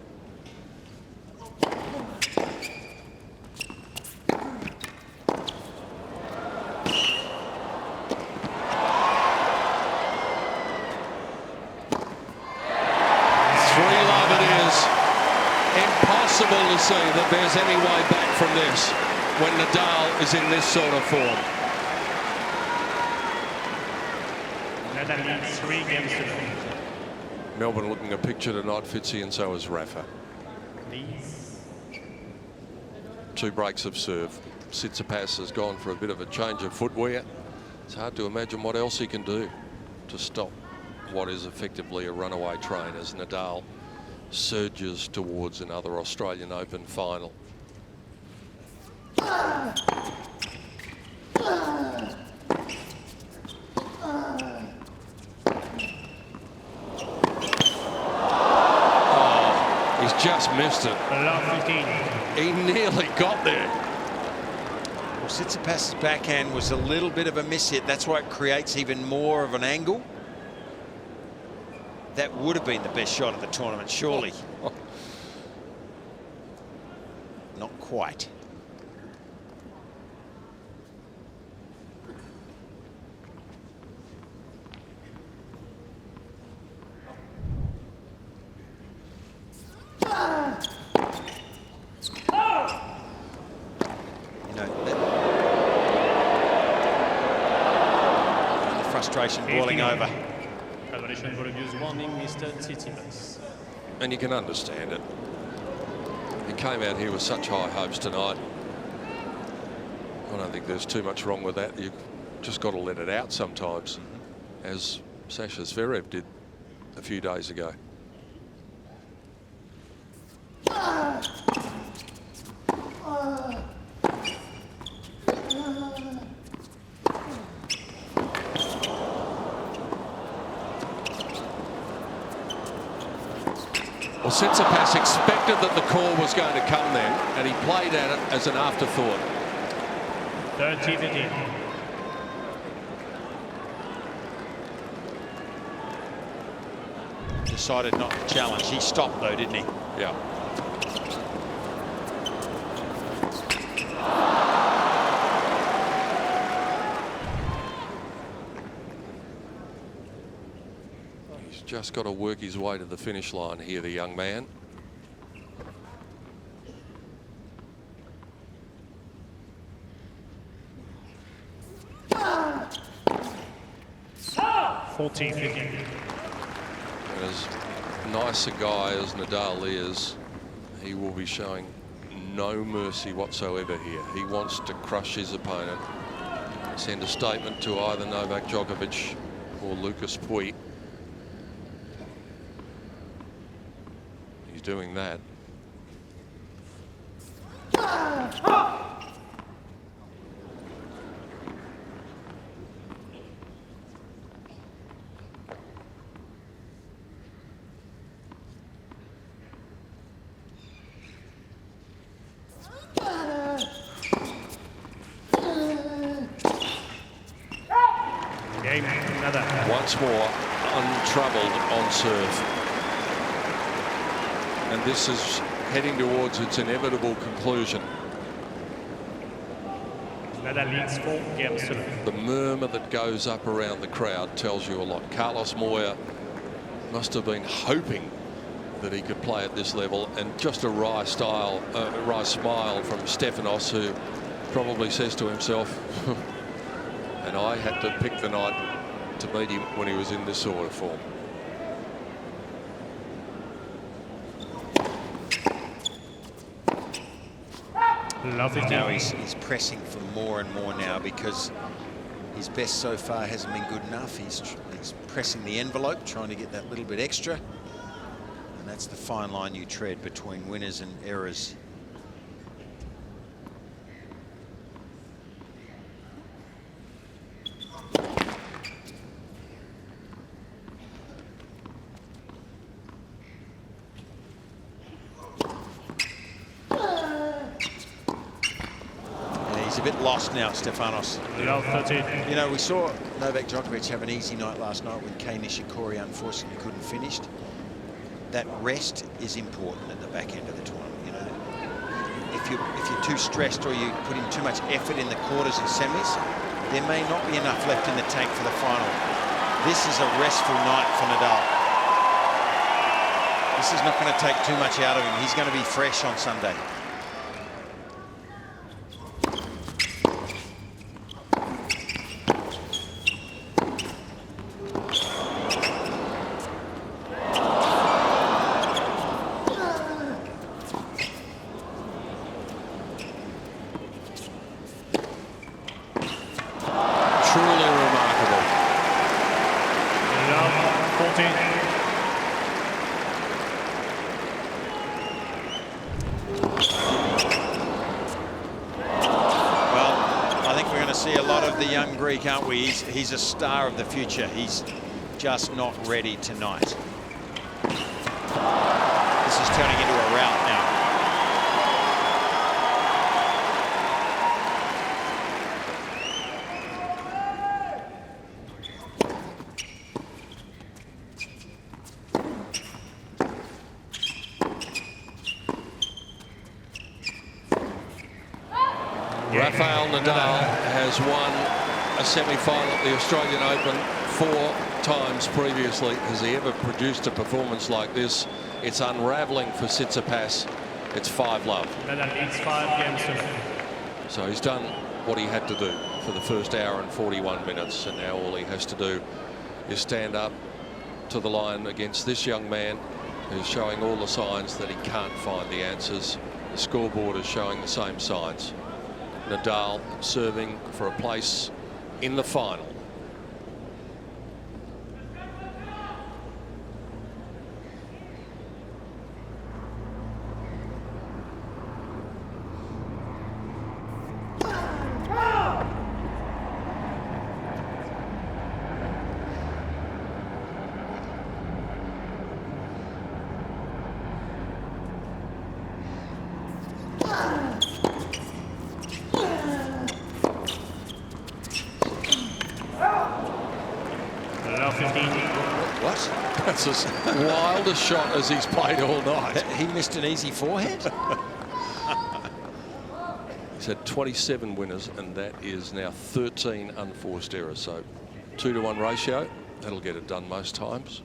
To see that there's any way back from this when Nadal is in this sort of form. Nadal leads 3 games to none. Melbourne looking a picture tonight, Fitzy, and so is Rafa. Please. 2 breaks of serve. Tsitsipas has gone for a bit of a change of footwear. It's hard to imagine what else he can do to stop what is effectively a runaway train as Nadal surges towards another Australian Open final. Oh, he's just missed it. He nearly got there. Well, Tsitsipas' backhand was a little bit of a miss hit. That's why it creates even more of an angle. That would have been the best shot of the tournament, surely. Not quite. You know, frustration boiling over. Federation for abuse warning, Mr. Tsitsipas. And you can understand it. He came out here with such high hopes tonight. I don't think there's too much wrong with that. You've just got to let it out sometimes, as Sasha Zverev did a few days ago. Well, Tsitsipas expected that the call was going to come then, and he played at it as an afterthought. 30-15. Decided not to challenge. He stopped though, didn't he? Yeah. He's just got to work his way to the finish line here, the young man. And as nice a guy as Nadal is, he will be showing no mercy whatsoever here. He wants to crush his opponent, send a statement to either Novak Djokovic or Lucas Pouille. He's doing that. Once more untroubled on serve, and this is heading towards its inevitable conclusion. Nadal leads 4 games to none. The murmur that goes up around the crowd tells you a lot. Carlos Moya must have been hoping that he could play at this level, and just a wry smile from Stefanos, who probably says to himself, and I had to pick the night to beat him when he was in this sort of form. Now he's pressing for more and more now, because his best so far hasn't been good enough. He's pressing the envelope, trying to get that little bit extra, and that's the fine line you tread between winners and errors. He's a bit lost now, Stefanos. You know, we saw Novak Djokovic have an easy night last night when Cain unfortunately couldn't finish. That rest is important at the back end of the tournament. You know, if you're too stressed or you put in too much effort in the quarters and semis, there may not be enough left in the tank for the final. This is a restful night for Nadal. This is not going to take too much out of him. He's going to be fresh on Sunday. Aren't we? He's a star of the future. He's just not ready tonight. This is turning into a rout now. Rafael Nadal has won a semi-final at the Australian Open 4 times previously. Has he ever produced a performance like this? It's unraveling for Tsitsipas. It's 5-love. Nadal leads 5 games to none. So he's done what he had to do. for the first hour and 41 minutes, and now all he has to do is stand up to the line against this young man who's showing all the signs that he can't find the answers. The scoreboard is showing the same signs. Nadal serving for a place in the final. What? That's as wild a shot as he's played all night. He missed an easy forehand. He's had 27 winners, and that is now 13 unforced errors. So 2-to-1 ratio. That'll get it done most times.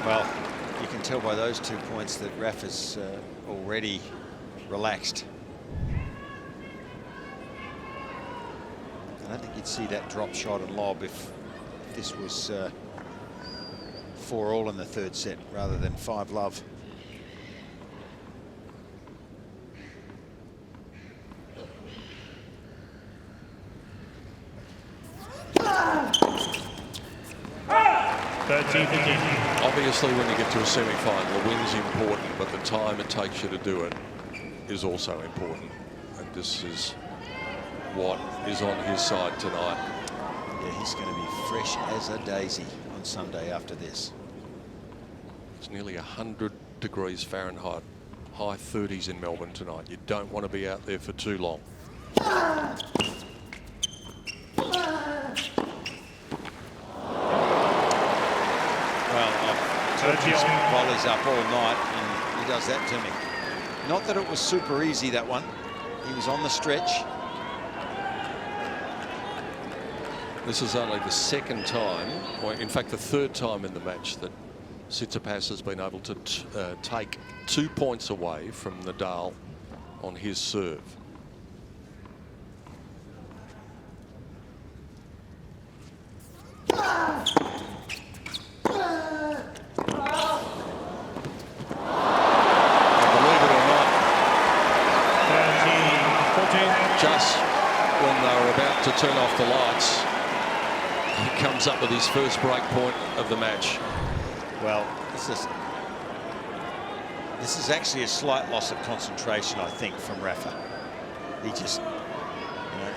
Well, you can tell by those 2 points that Rafa's already relaxed. I don't think you'd see that drop shot and lob if this was 4-all in the third set rather than 5-love. Obviously, when you get to a semi-final, the win's important, but the time it takes you to do it is also important. And this is what is on his side tonight. Yeah, he's going to be fresh as a daisy on Sunday after this. It's nearly 100 degrees Fahrenheit, high 30s in Melbourne tonight. You don't want to be out there for too long. Volleys up all night, and he does that to me. Not that it was super easy, that one. He was on the stretch. This is only the second time, or in fact the third time in the match, that Tsitsipas has been able to take 2 points away from Nadal on his serve. Just when they were about to turn off the lights, he comes up with his first break point of the match. Well, this is actually a slight loss of concentration, I think, from Rafa. He just,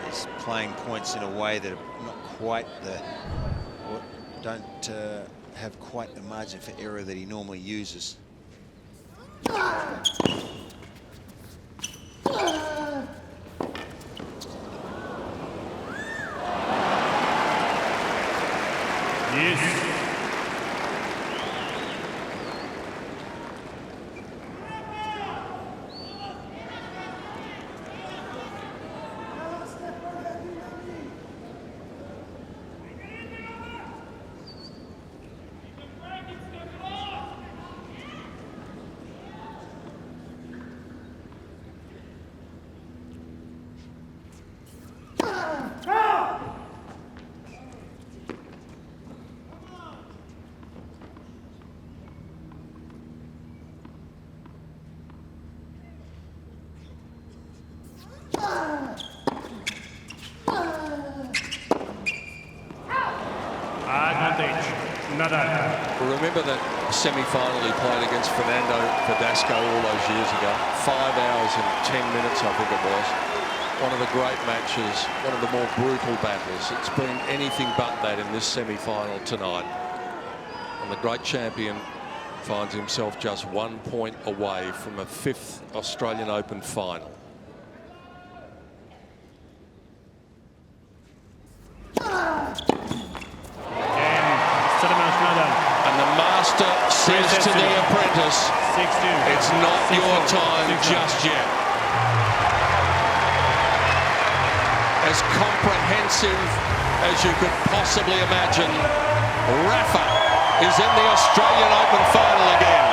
is playing points in a way that are not quite don't have quite the margin for error that he normally uses. Yes. Remember that semi-final he played against Fernando Verdasco all those years ago? 5 hours and 10 minutes, I think it was. One of the great matches, one of the more brutal battles. It's been anything but that in this semi-final tonight. And the great champion finds himself just 1 point away from a 5th Australian Open final. Says to the apprentice, it's not your time just yet. as comprehensive as you could possibly imagine. Rafa is in the Australian Open final again.